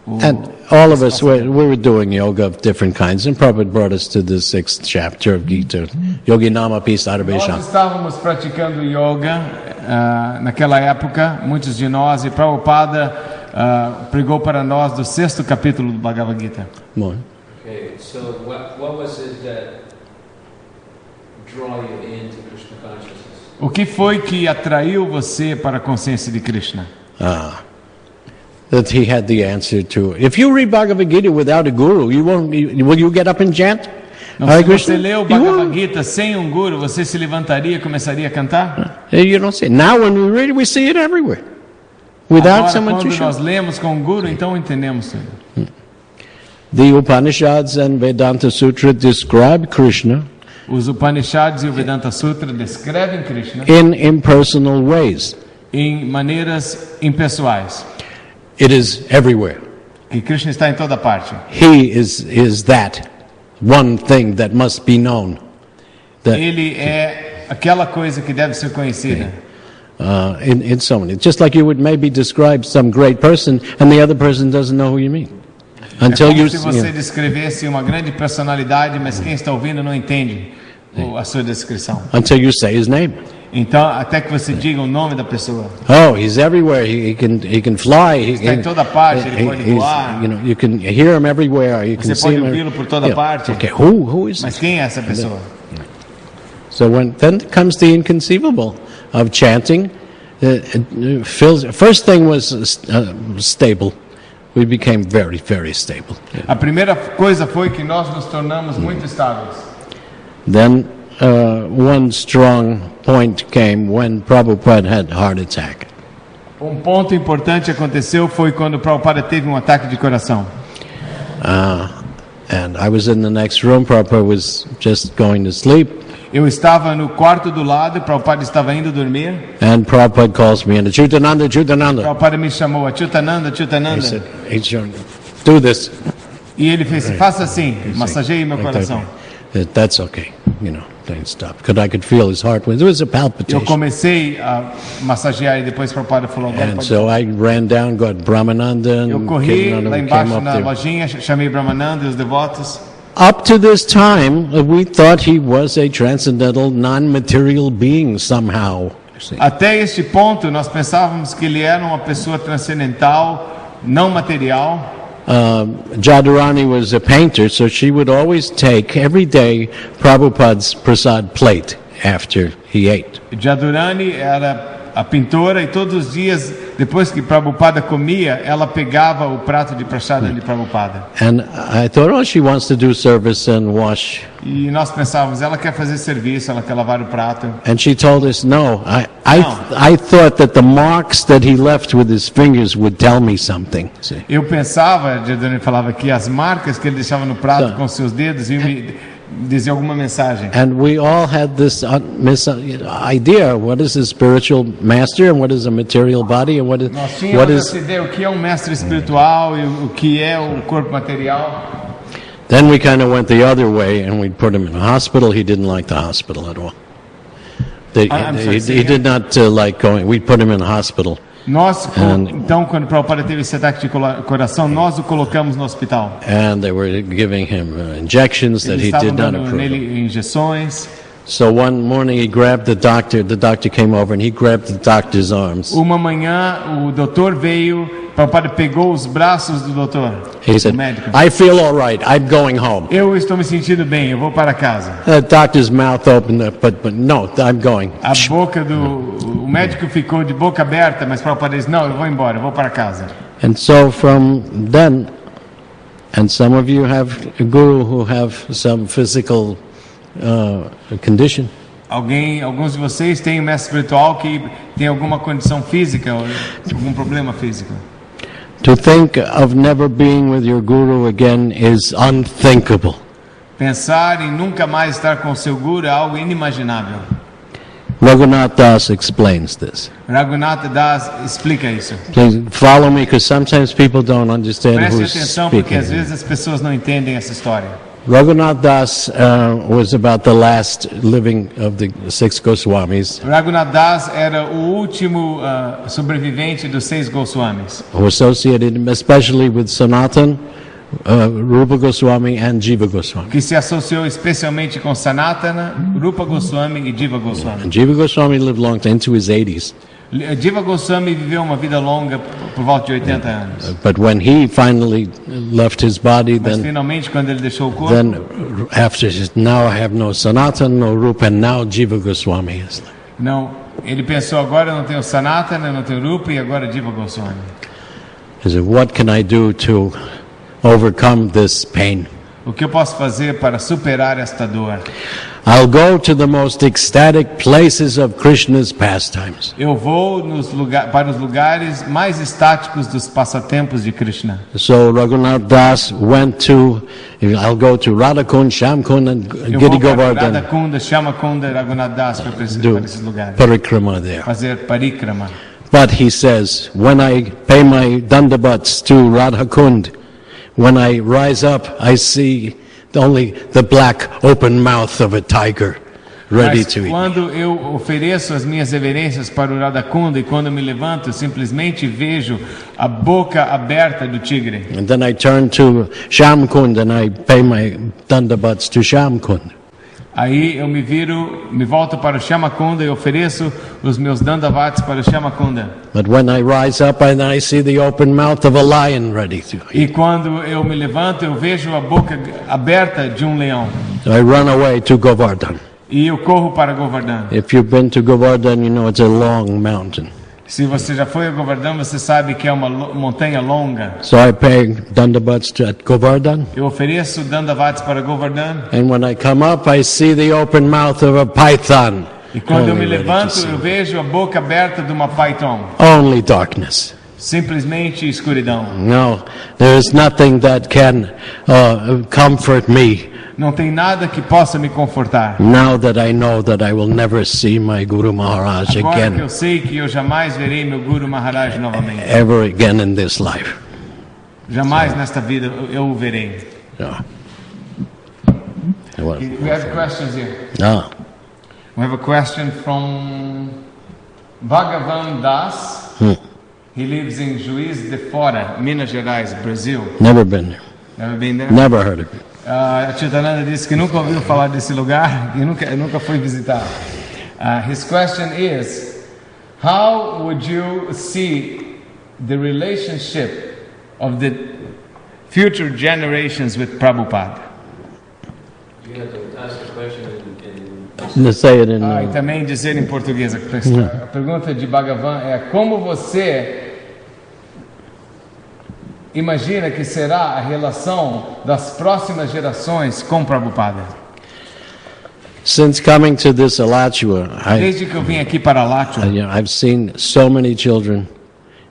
And all of us, we were doing yoga of different kinds, and Prabhupada brought us to the 6th chapter of Gita, Yogi Nama Pi Nós Sarvesham. estávamos praticando yoga naquela época, muitos de nós, e Prabhupada pregou para nós do 6º capítulo do Bhagavad Gita. More. Okay, so what was it that draw you into Krishna consciousness? O que foi que atraiu você para a consciência de Krishna? That he had the answer to it. If you read Bhagavad Gita without a guru, you won't. Will you get up and chant? Não, Hare se você Krishna? lê o You Bhagavad won't. Gita sem um guru, você se levantaria e começaria a cantar? You don't see it. Now when we read it, we see it everywhere. Without Agora, someone to quando show. nós lemos com um guru, então entendemos tudo. The Upanishads and Vedanta Sutra describe Krishna Os Upanishads e o Vedanta Sutra descrevem Krishna in impersonal ways. em maneiras impessoais. It is everywhere. Que Krishna está em toda parte. He is that one thing that must be known. That Ele é aquela coisa que deve ser conhecida. in so many. Just like you would maybe describe some great person and the other person doesn't know who you mean. Until É como you, se você descrevesse uma grande personalidade, mas quem está ouvindo não entende a sua descrição. until you say his name. Então, até que você diga o nome da pessoa. Oh, he's everywhere. He can fly. He Está em toda parte, ele pode voar. you can hear him everywhere. You can Você see pode him. ouvi-lo por toda parte. Okay, who is Mas this? quem é essa pessoa? So then comes the inconceivable of chanting. First thing was stable. We became very, very stable. A primeira coisa foi que nós nos tornamos muito estáveis. Then one strong point came when Prabhupada had heart attack. Ponto importante aconteceu foi quando Prabhupada teve ataque de coração. And I was in the next room. Prabhupada was just going to sleep. Eu estava no quarto do lado, Prabhupada estava indo dormir. And Prabhupada calls me, and Acyutananda, Acyutananda. Prabhupada me chamou, Acyutananda, He Acyutananda. said, hey, John, do this. E ele fez, faça assim, massageie meu coração. That's okay. Don't stop. Because I could feel his heart. There was a Eu palpitation. comecei a massagear e depois Prabhupada falou, agora And pode. so I ran down, got Brahmananda, Eu and corri Ketananda lá came embaixo up na there. lojinha, chamei Brahmananda e os devotos. Up to this time, we thought he was a transcendental, non-material being somehow. See. Até este ponto, nós pensávamos que ele era uma pessoa transcendental, não material. Jadurani was a painter, so she would always take every day Prabhupada's prasad plate after he ate. Jadurani era a pintora e todos os dias, depois que Prabhupada comia, ela pegava o prato de prasada de Prabhupada. And I thought, oh, she wants to do service and wash. E nós pensávamos, ela quer fazer serviço, ela quer lavar o prato. And she told us, no, I thought that the marks that he left with his fingers would tell me something. See. Eu pensava, Jadurani falava que as marcas que ele deixava no prato com seus dedos iam me dizer alguma mensagem. And we all had this idea, what is a spiritual master and what is a material body and what Nós tínhamos what essa is... ideia, o que é um mestre espiritual e o que é o corpo material. Then we kind of went the other way and we put him in a hospital. He didn't like the hospital at all. I'm sorry, say He again? did not like going. We put him in a hospital. Nós, então, quando Prabhupada teve esse ataque de coração, nós o colocamos no hospital. And they were giving him injections that Eles he estavam did not dando approve. nele injeções. So one morning he grabbed the doctor came over and he grabbed the doctor's arms. Uma manhã o doutor veio, Prabhupada pegou os braços do doutor, He said, do médico. I feel all right, I'm going home. Eu estou me sentindo bem, eu vou para casa. The doctor's mouth opened up, but no, I'm going. O médico ficou de boca aberta, mas Prabhupada disse, não, eu vou embora, eu vou para casa. And so from then, and some of you have a guru who have some physical condition. Alguns de vocês têm um mestre espiritual que tem alguma condição física, ou algum problema físico. To think of never being with your guru again is unthinkable. Pensar em nunca mais estar com o seu guru é algo inimaginável. Raghunath Das explains this. Raghunath Das explica isso. Please follow me, because sometimes people don't understand Preste who's atenção, porque às speaking. vezes as pessoas não entendem essa história. Raghunath Das was about the last living of the 6 Goswamis, Raghunath Das era o último sobrevivente dos 6 Goswamis, who associated especially with Sanatan, Rupa Goswami and Jiva Goswami. que se associou especialmente com Sanatana, Rupa Goswami e Jiva Goswami. And Jiva Goswami lived long, into his 80s. Jiva Goswami viveu uma vida longa por volta de 80 anos. But when he finally left his body, Mas then finalmente, quando ele deixou o corpo, after now I have no Sanatan, no Rupa, and now Jiva Goswami is left. não, ele pensou, agora eu não tenho Sanatana, eu não tenho Rupa e agora Jiva Goswami. He said, what can I do to overcome this pain? O que eu posso fazer para superar esta dor? I'll go to the most ecstatic places of Krishna's pastimes. Eu vou para os lugares mais estáticos dos passatempos de Krishna. So Raghunath Das went to, I'll go to Radhakund, Shamkund, and Eu Giri vou para Govardhan, Radhakunda, Shamakunda, Raghunath Das para do esses lugares. parikrama there. Fazer parikrama. But he says, when I pay my dandavats to Radhakund, when I rise up, I see only the black open mouth of a tiger ready Mas to eat. quando eu ofereço as minhas reverências para o Radhakunda e quando eu me levanto, eu simplesmente vejo a boca aberta do tigre. And then I turn to Shamkund and I pay my dandavats to Shamkund. Aí eu me volto para o Shamakunda e ofereço os meus dandavats para o Shamakunda. But when I rise up, I see the open mouth of a lion ready to eat. E quando eu me levanto, eu vejo a boca aberta de um leão. So I run away to Govardhan. E eu corro para Govardhan. If you've been to Govardhan, you know it's a long mountain. Se você já foi a Govardhan, você sabe que é uma montanha longa. So I pay dandavats at Govardhan. Eu ofereço dandavats para Govardhan. And when I come up, I see the open mouth of a python. E quando eu me Only ready to levanto, see. eu vejo a boca aberta de uma python. Only darkness. Simplesmente escuridão. No, there is nothing that can comfort me Não tem nada que possa me confortar. now that I know that I will never see my Guru Maharaj Agora que again, eu sei que eu jamais verei meu Guru Maharaj novamente. ever again in this life. Jamais nesta vida eu o verei. No. Well, We have questions here. no. We have a question from Bhagavan Das. He lives in Juiz de Fora, Minas Gerais, Brazil. Never been there. Never been there? Never heard of it. Acyutananda disse que nunca ouviu falar desse lugar e nunca foi visitar. His question is, how would you see the relationship of the future generations with Prabhupada? You have to ask the question in Let's say it in. E também dizer em português. A pergunta de Bhagavan é como você imagina que será a relação das próximas gerações com Prabhupada? Since coming to this Alachua, Desde que eu vim aqui para Alachua, I've seen so many children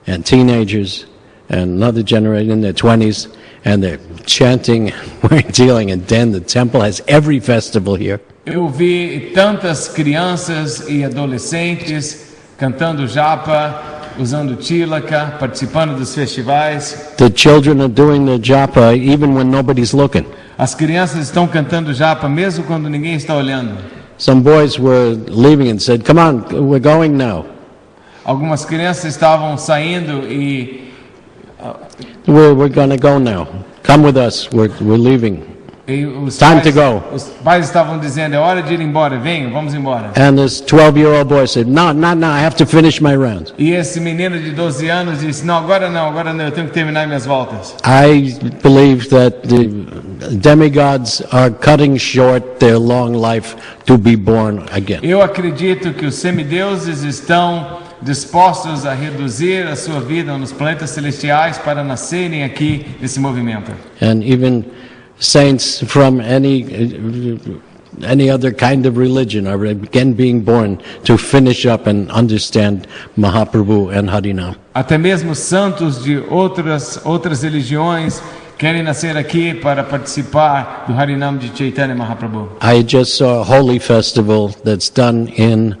and teenagers and another generation in their 20s, and they're chanting, we're dealing, and then the temple has every festival here. eu vi tantas crianças e adolescentes cantando japa, usando tilaka, participando dos festivais. The children are doing the japa even when nobody's looking. As crianças estão cantando japa mesmo quando ninguém está olhando. Some boys were leaving and said, come on, we're going now. Algumas crianças estavam saindo e We're going to go now. Come with us, we're leaving. E os Time pais, to go. Os pais estavam dizendo, é hora de ir embora, venham, vamos embora. And this 12-year-old boy said, no, not now, I have to finish my rounds. E esse menino de 12 anos disse, não, agora não, eu tenho que terminar minhas voltas. I believe that the demigods are cutting short their long life to be born again. Eu acredito que os semideuses estão dispostos a reduzir a sua vida nos planetas celestiais para nascerem aqui nesse movimento. And even saints from any other kind of religion are again being born to finish up and understand Mahaprabhu and Harinam. Até mesmo santos de outras religiões querem nascer aqui para participar do Harinam de Chaitanya Mahaprabhu. I just saw a holy festival that's done in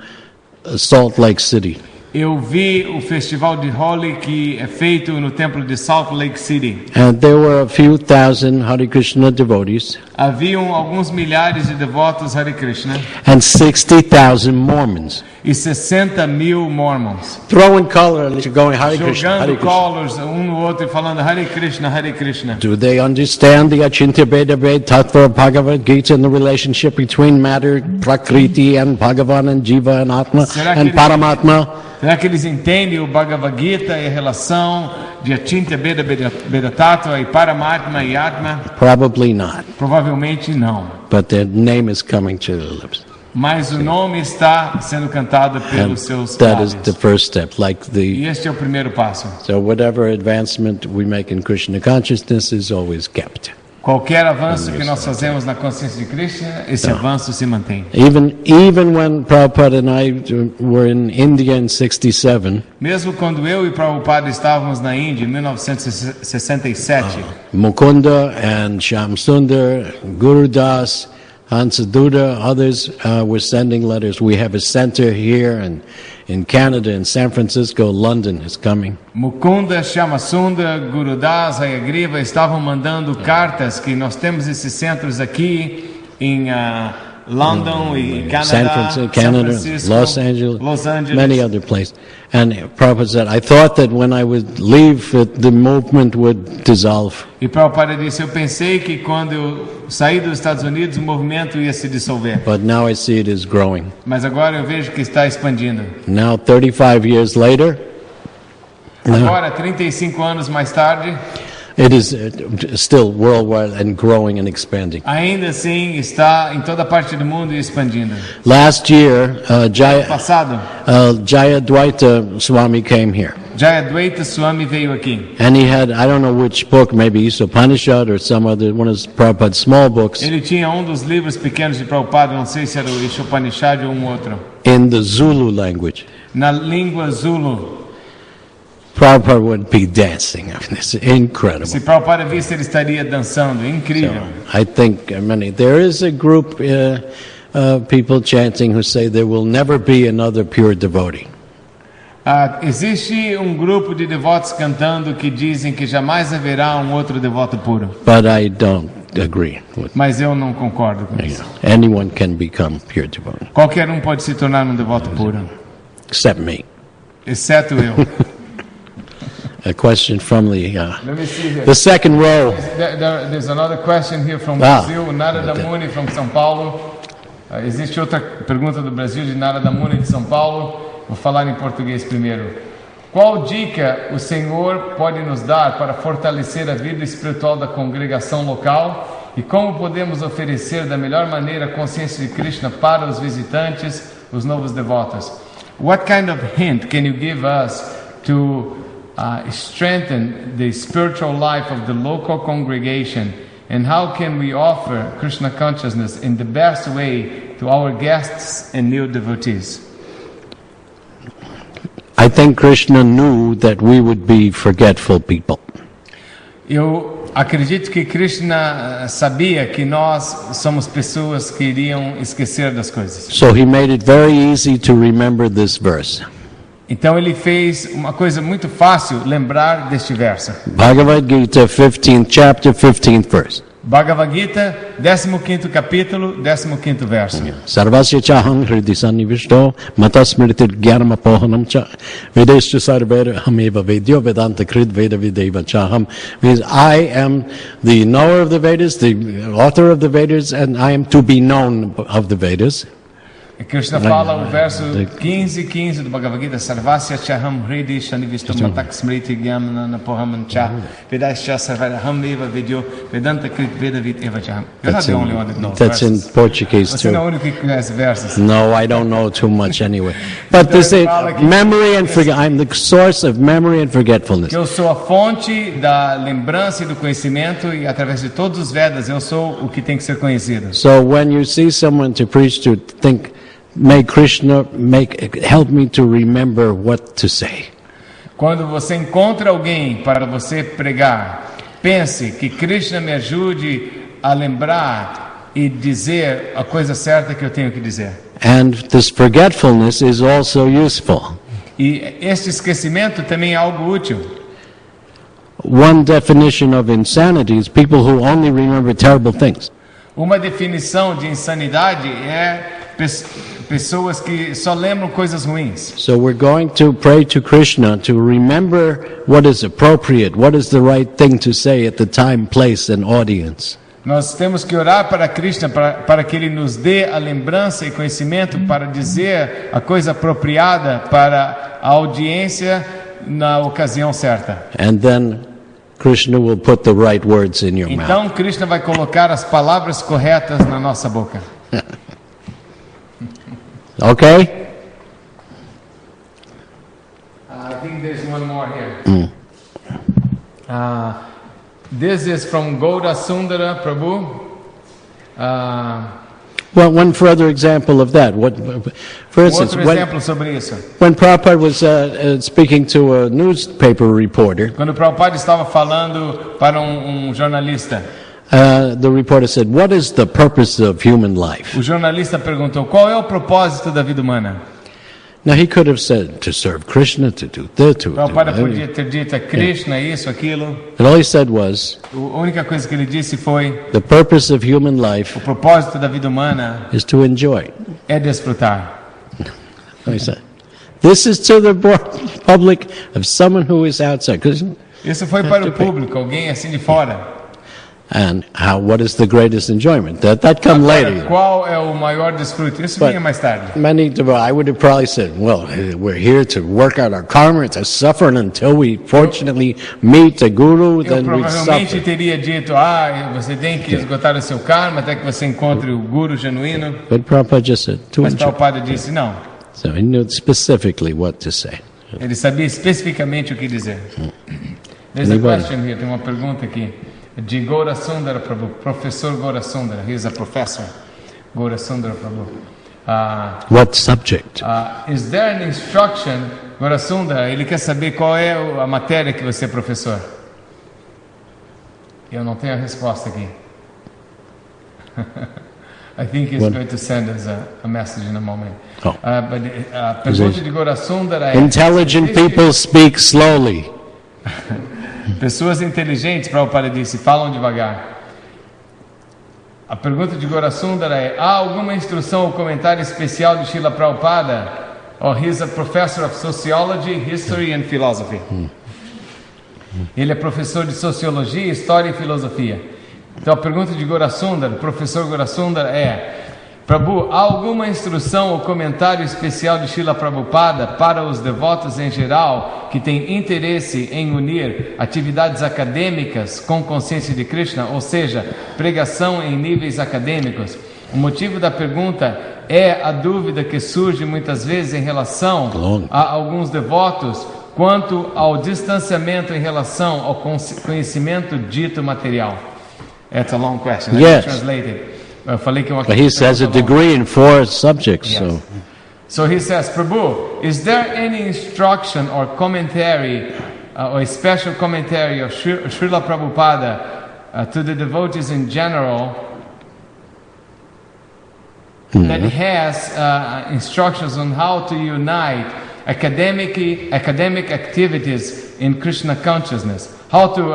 Salt Lake City. Eu vi o festival de Holi que é feito no templo de Salt Lake City. And there were a few thousand Hare Krishna devotees Haviam alguns milhares de devotos Hare Krishna and 60,000 Mormons e 60 mil mormons throwing colors, going Hare Krishna, Hare jogando Krishna. collars um no outro e falando Hare Krishna, Hare Krishna. Do they understand the Achintya Veda Tattva Bhagavad Gita and the relationship between matter, Prakriti, and Bhagavan, and Jiva, and Atma, and Paramatma? Será que eles entendem o Bhagavad Gita e a relação de Achintya Veda Tattva e Paramatma e Atma? Probably not, Provavelmente não. but their name is coming to their lips. Mas o nome está sendo cantado And pelos seus that is the lábios. first step. Like E the este é o primeiro passo. so whatever advancement we make in Krishna consciousness is always kept. Qualquer avanço que nós fazemos na consciência de Krishna, esse avanço se mantém. Even when Prabhupada and I were in India in '67, Mesmo quando eu e Prabhupada estávamos na Índia em 1967, Mukunda and Shyam Sundar, Guru Das, Hansaduda, others were sending letters. We have a center here and in Canada, in San Francisco, London is coming. Mukunda, Shyamasunda, Gurudas, Hayagriva estavam mandando cartas que nós temos esses centros aqui em London e Canadá, San Francisco, Canada, San Francisco, Los Angeles, Los Angeles. many other places. And Prabhupada said, I thought that when I would leave, the movement would dissolve. E Prabhupada disse, eu pensei que quando eu saí dos Estados Unidos o movimento ia se dissolver. But now I see it is growing. Mas agora eu vejo que está expandindo. Now, 35 years later, Agora, 35 anos mais tarde, it is still worldwide and growing and expanding. ainda assim está em toda parte do mundo e expandindo. Last year, Passado, Jayadvaita Swami came here. Jayadvaita Swami veio aqui. And he had, I don't know which book, maybe Upanishad or some other, one of Prabhupada's small books, Ele tinha um dos livros pequenos de Prabhupada, não sei se era o Upanishad ou outro, in the Zulu language. na língua Zulu. Prabhupada would be dancing. I mean, it's incredible. Se Prabhupada visse, ele estaria dançando. Incrível. I think there is a group, people chanting who say there will never be another pure devotee. Existe um grupo de devotos cantando que dizem que jamais haverá um outro devoto puro. But I don't agree with Mas eu não concordo com isso. anyone can become pure devotee, Qualquer um pode se tornar um devoto puro, except me. exceto eu. A question from the Let me see here. the second row. There's another question here from Ah, Brazil, Narada okay. Muni from São Paulo. Existe outra pergunta do Brasil de Narada Muni de São Paulo. Vou falar em português primeiro. Qual dica o Senhor pode nos dar para fortalecer a vida espiritual da congregação local e como podemos oferecer da melhor maneira a consciência de Krishna para os visitantes, os novos devotos? What kind of hint can you give us to strengthen the spiritual life of the local congregation, and how can we offer Krishna consciousness in the best way to our guests and new devotees? I think Krishna knew that we would be forgetful people. Eu acredito que Krishna sabia que nós somos pessoas que iriam esquecer das coisas. So he made it very easy to remember this verse. Então ele fez uma coisa muito fácil, lembrar deste verso. Bhagavad Gita, 15th chapter, 15th verse. Bhagavad Gita, 15º capítulo, 15º verso. Sarvasya chaham hridi sannivishto matasmritir gyarmapohanam cha vedescha sarvera hameva vedyo vedanta krid veda videva chaham. Because I am the knower of the Vedas, the author of the Vedas, and I am to be known of the Vedas. E Krishna fala o verso 15 do Bhagavad Gita, Sarvasya chaham hridi sannivishto matasmritir gyarmanana pohamam cha vedescha sarvera hameva vidyo vedanta krid veda videva chaham. You're not the only one that knows That's in verses. Portuguese Você não é o too. único que conhece versos. No, I don't know too much anyway. But this is memory and forget. I'm the source of memory and forgetfulness. Que eu sou a fonte da lembrança e do conhecimento, e através de todos os Vedas eu sou o que tem que ser conhecido. So when you see someone to preach to, think, may Krishna help me to remember what to say. Quando você encontra alguém para você pregar, pense que Krishna me ajude a lembrar e dizer a coisa certa que eu tenho que dizer. And this forgetfulness is also useful. E este esquecimento também é algo útil. One definition of insanity is people who only remember terrible things. Uma definição de insanidade é pessoas que só lembram coisas ruins. So we're going to pray to Krishna to remember what is appropriate, what is the right thing to say at the time, place, and audience. Nós temos que orar para Krishna para que Ele nos dê a lembrança e conhecimento para dizer a coisa apropriada para a audiência na ocasião certa. And then Krishna will put the right words in your mouth. Então Krishna vai colocar as palavras corretas na nossa boca. Okay? I think there's one more here. This is from Gauda Sundara Prabhu. Well, one further example of that. For instance, Outro exemplo sobre isso. when Prabhupada was speaking to a newspaper reporter, Quando o Prabhupada estava falando para um jornalista, the reporter said, "What is the purpose of human life?" o jornalista perguntou: qual é o propósito da vida humana? Now he could have said, "To serve Krishna, to do this, to do Prabhupada that." podia ter dito é Krishna, isso, aquilo. And all he said was, A única coisa que ele disse foi: "The purpose of human life o propósito da vida humana is to enjoy." é desfrutar. He said, "This is to the public of someone who is outside." 'Cause- Isso foi para o público, alguém assim de fora. And what is the greatest enjoyment? That come Agora, later. qual é o maior desfrute? Isso vinha mais tarde. Many, I would have probably said, well, we're here to work out our karma, to suffer until we fortunately meet a guru, Eu then we provavelmente suffer. teria dito: você tem que esgotar o seu karma até que você encontre o guru genuíno. But Prabhupada just said, to Mas enjoy. Prabhupada disse: não. So he knew specifically what to say. Ele sabia especificamente o que dizer. There's a Anybody? question here, tem uma pergunta aqui. De Gaura Sundara Prabhu, professor Gaura Sundara. He is a professor. Gaura Sundara Prabhu. What subject? Is there an instruction, Gaura Sundara? Ele quer saber qual é a matéria que você é professor. Eu não tenho a resposta aqui. I think he's going to send us a message in a moment. Oh. But a pergunta de Gaura Sundara é: Intelligent people speak slowly. pessoas inteligentes, Prabhupada disse, falam devagar. A pergunta de Gaura Sundara é: há alguma instrução ou comentário especial de Srila Prabhupada? He's a professor of sociology, history and philosophy. Ele é professor de sociologia, história e filosofia. Então a pergunta de Gaura Sundara, professor Gaura Sundara, é: Prabhu, há alguma instrução ou comentário especial de Srila Prabhupada para os devotos em geral que têm interesse em unir atividades acadêmicas com consciência de Krishna, ou seja, pregação em níveis acadêmicos? O motivo da pergunta é a dúvida que surge muitas vezes em relação a alguns devotos quanto ao distanciamento em relação ao conhecimento dito material. That's a long question. Yes. Translated. Eu falei que é uma But he has a degree in 4 subjects, Yes. So he says, Prabhu, is there any instruction or commentary or a special commentary of Srila Prabhupada to the devotees in general that has instructions on how to unite academic activities in Krishna consciousness? How to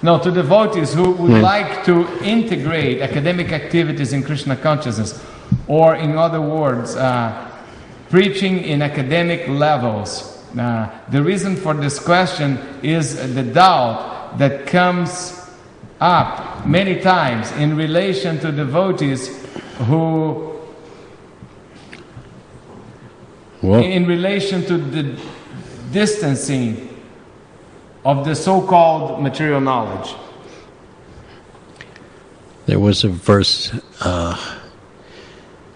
No, to devotees who would like to integrate academic activities in Krishna consciousness, or in other words, preaching in academic levels. The reason for this question is the doubt that comes up many times in relation to devotees who, in relation to the distancing of the so-called material knowledge. There was a verse,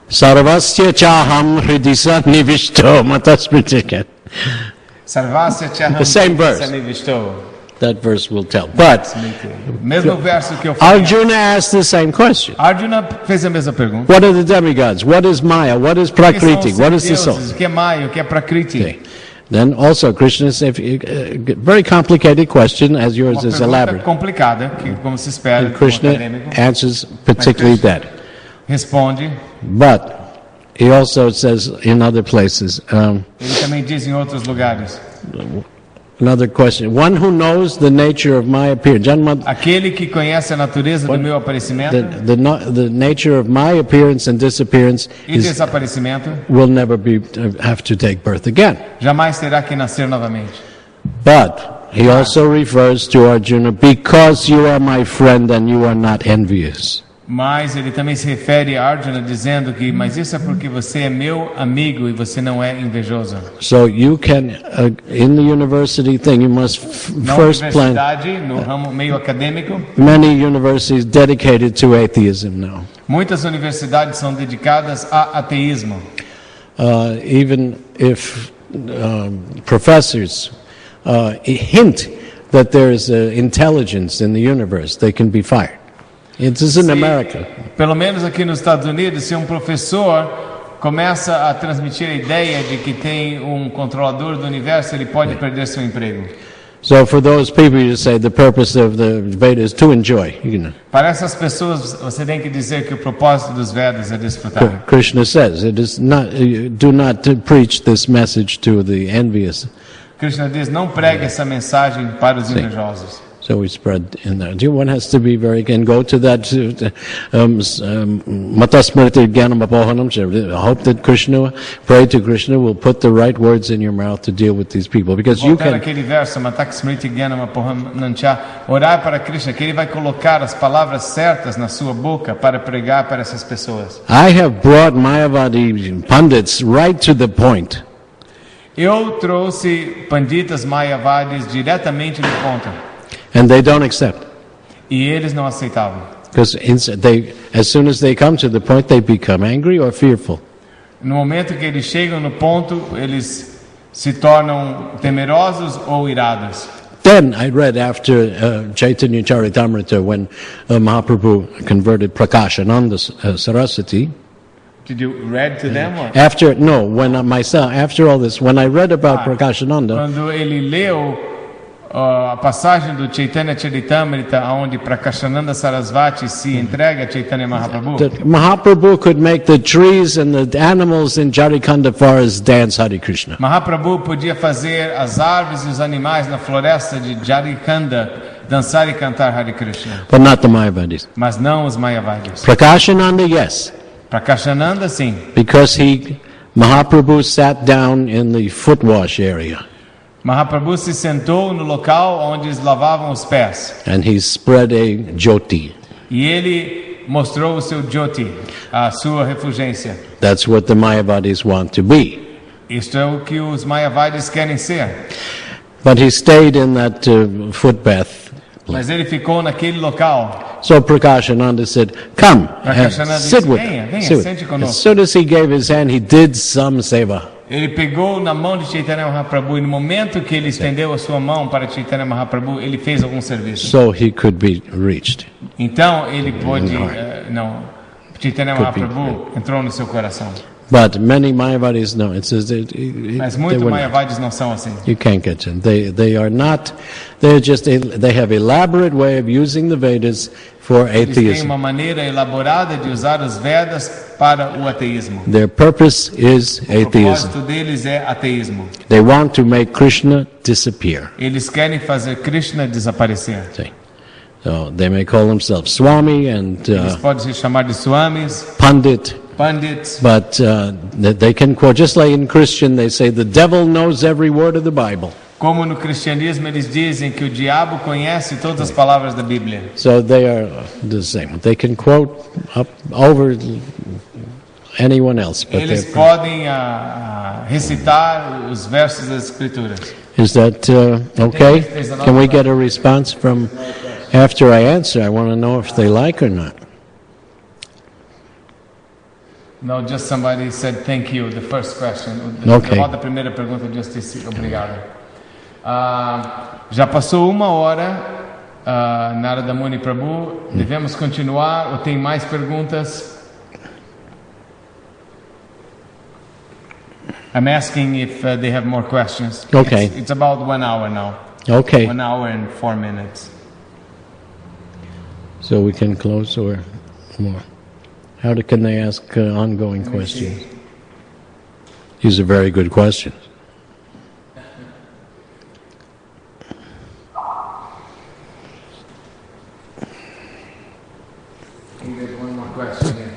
Sarvasya chaham hridisa nivishto matasmritika. Sarvasya chaham The same verse. nivishto. That verse will tell. But Mesmo verso que eu falei. Arjuna asked the same question. Arjuna fez a mesma pergunta. What are the demigods? What is Maya? What is Prakriti? What is the soul? O que é Maya? O que é Prakriti? Okay. Then also Krishna said, very complicated question, as yours is elaborate. Complicada, que como se espera. And Krishna answers particularly that. Responde. But he also says in other places. Ele também diz em outros lugares. Another question. One who knows the nature of my appearance. Aquele que conhece a natureza do meu aparecimento. The nature of my appearance and disappearance will never have to take birth again. Jamais terá que nascer novamente. But he also refers to Arjuna, because you are my friend and you are not envious. Mas ele também se refere a Arjuna dizendo que, mas isso é porque você é meu amigo e você não é invejoso. So you can, in the university thing, you must first plan. No ramo meio acadêmico. Many universities dedicated to atheism now. Muitas universidades são dedicadas a ateísmo. Even if professors hint that there is intelligence in the universe, they can be fired. It is in America. Pelo menos aqui nos Estados Unidos, se professor começa a transmitir a ideia de que tem controlador do universo, ele pode perder seu emprego. So for those people, you say the purpose of the Vedas is to enjoy. Para essas pessoas, você tem que dizer que o propósito dos Vedas é desfrutar. Krishna says, it is not. Do not preach this message to the envious. Krishna diz, não pregue essa mensagem para os invejosos. So we spread in that. One has to be very, and go to that Matasmriti Jnanam Apohanam. I hope that Krishna, pray to Krishna, will put the right words in your mouth to deal with these people. Because you can. Aquele verso, Matasmriti Jnanam Apohanam, orar para Krishna, que ele vai colocar as palavras certas na sua boca para pregar para essas pessoas. I have brought Mayavadi Pandits right to the point. Eu trouxe panditas Mayavadis diretamente no ponto. And they don't accept. E eles não aceitavam. Because as soon as they come to the point, they become angry or fearful. No momento que eles chegam no ponto, eles se tornam temerosos ou irados. Then I read after Chaitanya Charitamrita, when Mahaprabhu converted Prakashananda Saraswati. Did you read to them? Or? After all this, when I read about Prakashananda. Quando ele leu a passagem do Chaitanya Charitamrita, onde Prakashananda Sarasvati se entrega a Chaitanya Mahaprabhu. That Mahaprabhu could make the trees and the animals in Jharikanda forest dance Hare Krishna. Mahaprabhu podia fazer as árvores e os animais na floresta de Jharikanda dançar e cantar Hare Krishna. But not the Mayavadis. Mas não os Mayavadis. Prakashananda, yes. Prakashananda, sim. Because Mahaprabhu sat down in the foot wash area. Mahaprabhu se sentou no local onde eles lavavam os pés. And he spread a jyoti. E ele mostrou o seu jyoti, a sua refulgência. That's what the Mayavadis want to be. Isto é o que os Mayavadis querem ser. But he stayed in that foot bath. Mas ele ficou naquele local. So Prakashananda said, "Come, sit with venha, sente conosco." As soon as he gave his hand, he did some seva. Ele pegou na mão de Chaitanya Mahaprabhu e no momento que ele estendeu a sua mão para Chaitanya Mahaprabhu, ele fez algum serviço. So he could be reached. Então ele pôde, Chaitanya Mahaprabhu entrou no seu coração. But many Mayavadis, no, it says mas muitos Mayavadis não são assim. You can't get them. They are not. They have elaborate way of using the Vedas for atheism. Eles têm uma maneira elaborada de usar os Vedas para o ateísmo. Their purpose is atheism. O propósito deles é ateísmo. They want to make Krishna disappear. Eles querem fazer Krishna desaparecer. See. So they may call themselves Swami and Eles podem se chamar de swamis, Pandit, pandits, but they can quote, just like in Christian, they say the devil knows every word of the Bible. como no cristianismo eles dizem que o diabo conhece todas as palavras da Bíblia. So they are the same. They can quote up over anyone else. But Eles podem recitar os versos das Escrituras. is that okay? Can we get a response from after I answer? I want to know if they like or not. No, just somebody said thank you, the first question. Okay. A primeira pergunta, just disse obrigado. Já passou 1 hora, Narada Muni Prabhu. Devemos continuar ou tem mais perguntas? I'm asking if they have more questions. Okay. It's about 1 hour now. Okay. 1 hour and 4 minutes. So we can close or more. How can they ask ongoing questions? These are very good questions. We get one more question here.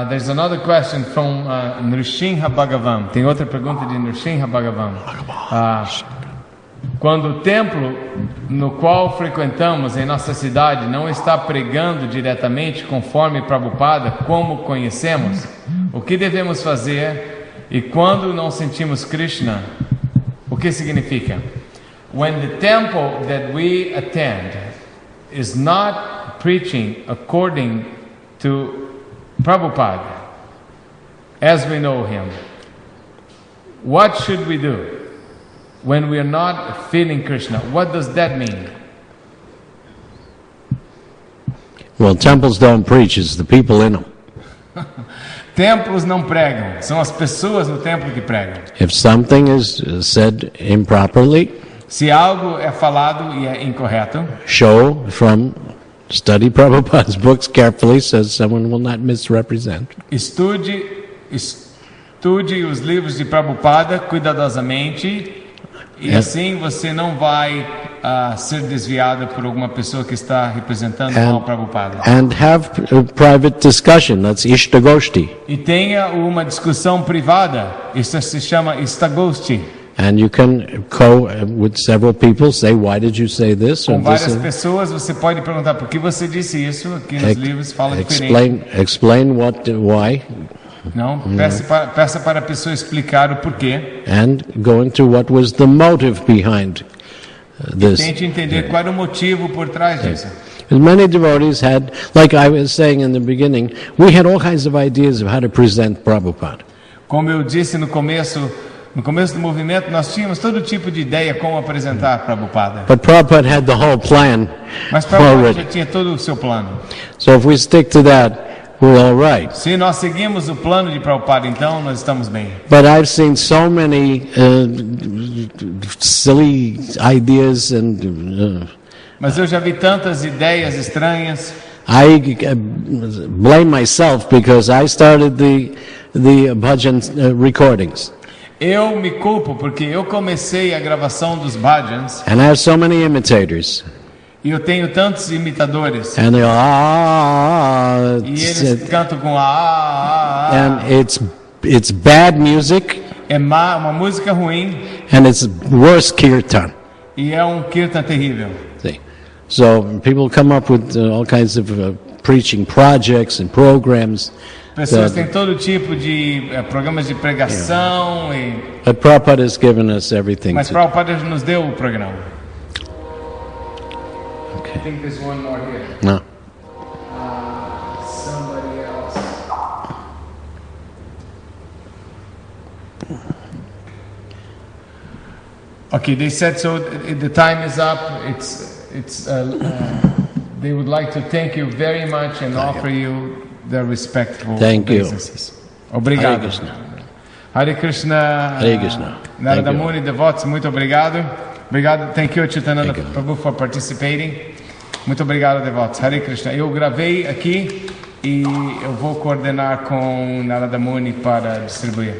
There's another question from Nrsimha Bhagavan. Tem outra pergunta de Nrsimha Bhagavan. Quando o templo no qual frequentamos em nossa cidade não está pregando diretamente conforme Prabhupada, como conhecemos, o que devemos fazer? E quando não sentimos Krishna, o que significa? When the temple that we attend is not preaching according to Prabhupada, as we know him, what should we do? When we are not feeling Krishna, what does that mean? Well, temples don't preach, it's the people in them. Templos não pregam, são as pessoas no templo que pregam. If something is said improperly, Se algo é falado e é incorreto, show from study Prabhupada's books carefully so someone will not misrepresent. estude os livros de Prabhupada cuidadosamente e assim você não vai ser desviado por alguma pessoa que está representando mal Prabhupada. And have a private discussion, that's Ishtagoshti. E tenha uma discussão privada, isso se chama Ishtagoshti. And you can with several people say, why did you say this? Or Com várias this? pessoas você pode perguntar por que você disse isso, aqui nos livros fala diferente. Explain why. Não, peça para a pessoa explicar o porquê. And go into what was the motive behind this. Tente entender qual era o motivo por trás disso. As many devotees had, like I was saying in the beginning, we had all kinds of ideas of how to present Prabhupada. Como eu disse no começo do movimento, nós tínhamos todo tipo de ideia como apresentar Prabhupada. But Prabhupada had the whole plan Mas Prabhupada already. já tinha todo o seu plano. So if we stick to that, we're all right. Se nós seguimos o plano de Prabhupada, então nós estamos bem. But I've seen so many silly ideas and Mas eu já vi tantas ideias estranhas. I blame myself because I started the bhajan recordings. Eu me culpo porque eu comecei a gravação dos bhajans And I have so many imitators. e eu tenho tantos imitadores. And they E eles cantam com and it's bad music É uma música ruim and it's worse kirtan. e é um kirtan terrível. See? So people come up with all kinds of preaching projects and programs. Pessoas têm todo tipo de programas de pregação, But Prabhupada has given us everything. mas Prabhupada nos deu o programa. I Okay. think there's one more here. No. Somebody else. Okay, they said so. The time is up. They would like to thank you very much and offer you their respectful Thank you. obeisances. Obrigado. Hare Krishna. Hare Krishna. Hare Krishna. Narada Thank you. Muni, devotos, muito obrigado. Obrigado. Thank you, Acyutananda Thank you. Prabhu, for participating. Muito obrigado, devotos. Hare Krishna. Eu gravei aqui e eu vou coordenar com Narada Muni para distribuir.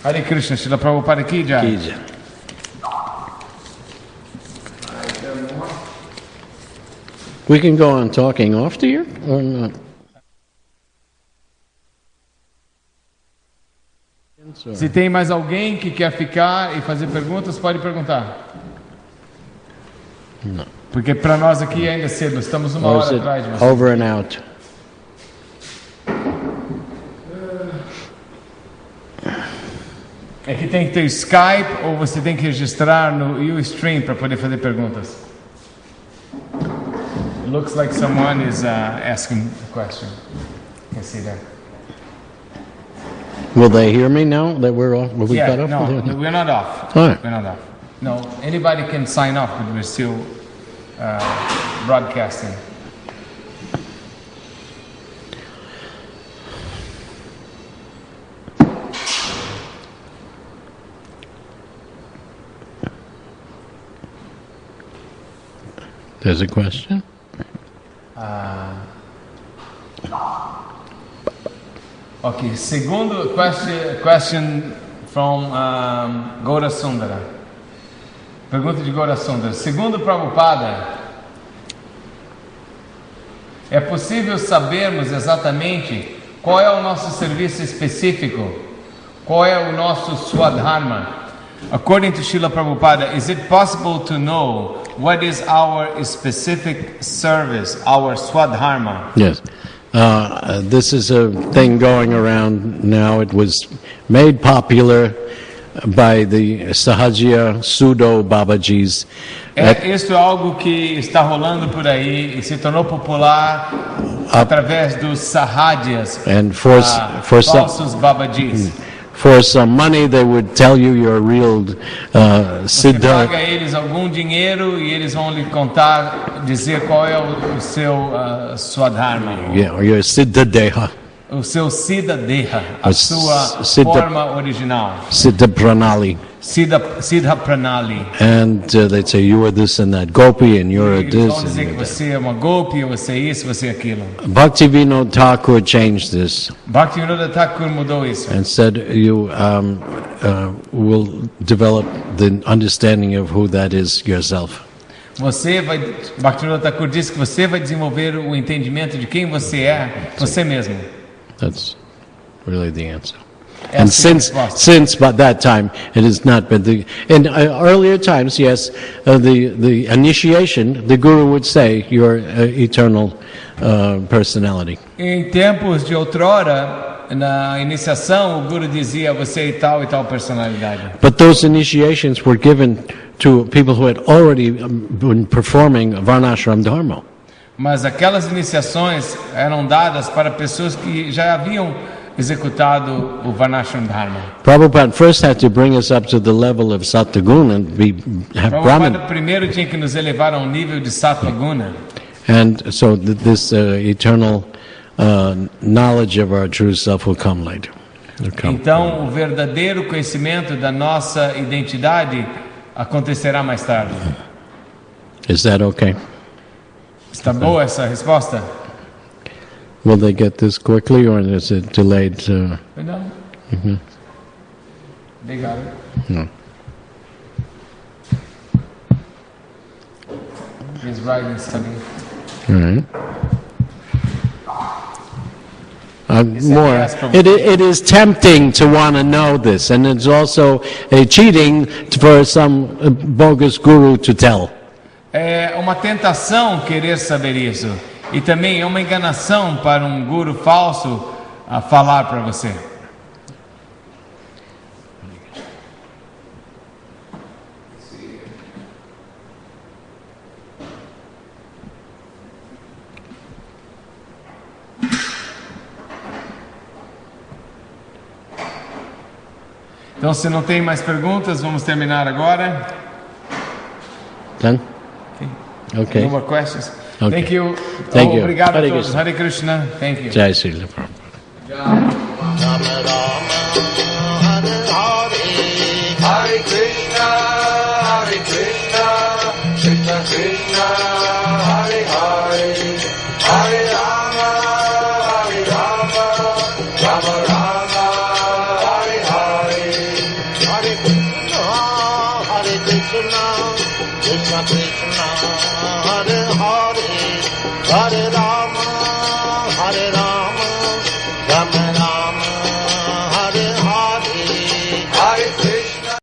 Hare Krishna. Srila Prabhupada aqui já. Ki Jai. We can go on talking after here or not? Se tem mais alguém que quer ficar e fazer perguntas, pode perguntar. Não. Porque para nós aqui ainda é cedo, estamos uma Or hora is it atrás de você. over and out? É que tem que ter Skype ou você tem que registrar no Ustream para poder fazer perguntas. It looks like someone is asking a question. You can see that. Will they hear me now that we're off? Will we cut off? No, we're not off. All right. We're not off. No, anybody can sign off, but we're still broadcasting. There's a question. Okay, segundo question from Gaura Sundara. Pergunta de Gaura Sundara. Segundo Prabhupada, é possível sabermos exatamente qual é o nosso serviço específico? Qual é o nosso swadharma? According to Srila Prabhupada, is it possible to know what is our specific service, our swadharma? Yes. This is a thing going around now. It was made popular by the Sahajya pseudo Babajis. Isso é algo que está rolando por aí e se tornou popular através dos Sahadyas, And falsos Babajis. for some money, they would tell you your real Você siddha. paga eles algum dinheiro e eles vão lhe contar, dizer qual é o seu swadharma, Yeah, or your siddha deha, o seu siddha deha, a O sua siddha- forma original, siddha pranali. siddha pranali. And they'd say, you are this and that gopi, and you're a Eles this. vão And dizer que you're that. você é uma gopi, você é isso, você é aquilo. Bhaktivinoda Thakur changed this Bhaktivinoda Thakur mudou isso. and said, you will develop the understanding of who that is yourself. Bhaktivinoda Thakur disse que você vai desenvolver o entendimento de quem você é, você mesmo. That's really the answer. É And assim a resposta. since by that time, it has not been in earlier times. Yes, the initiation, the guru would say your eternal personality. Em tempos de outrora, na iniciação, o Guru dizia você e tal personalidade. But those initiations were given to people who had already been performing Varnashram Dharma. Mas aquelas iniciações eram dadas para pessoas que já haviam executado o Varnashram Dharma. Prabhupada first had to bring us up to the level of Sattaguna and have Prabhupada Brahman. primeiro tinha que nos elevar a um nível de Sattva Guna. And so this eternal knowledge of our true self will come later. Will come. Então, o verdadeiro conhecimento da nossa identidade acontecerá mais tarde. Is that okay? Está boa essa resposta? Will they get this quickly, or is it delayed? Não. They got it. No. He's writing something. All right. said More. he asked for- It is tempting to want to know this, and it's also a cheating for some bogus guru to tell. É uma tentação querer saber isso. E também é uma enganação para um guru falso a falar para você. Então, se não tem mais perguntas, vamos terminar agora. Done? Okay. No more questions. Okay. Thank you. Thank you. Obrigado Hare a todos. Krishna. Hare Krishna. Thank you. Jai Srila Prabhupada. Hare Krishna, Krishna Krishna, Hare Hare, Hare Rama, Rama Rama, Hare Hare, Hare Krishna, Krishna Krishna, Hare Hare, Rama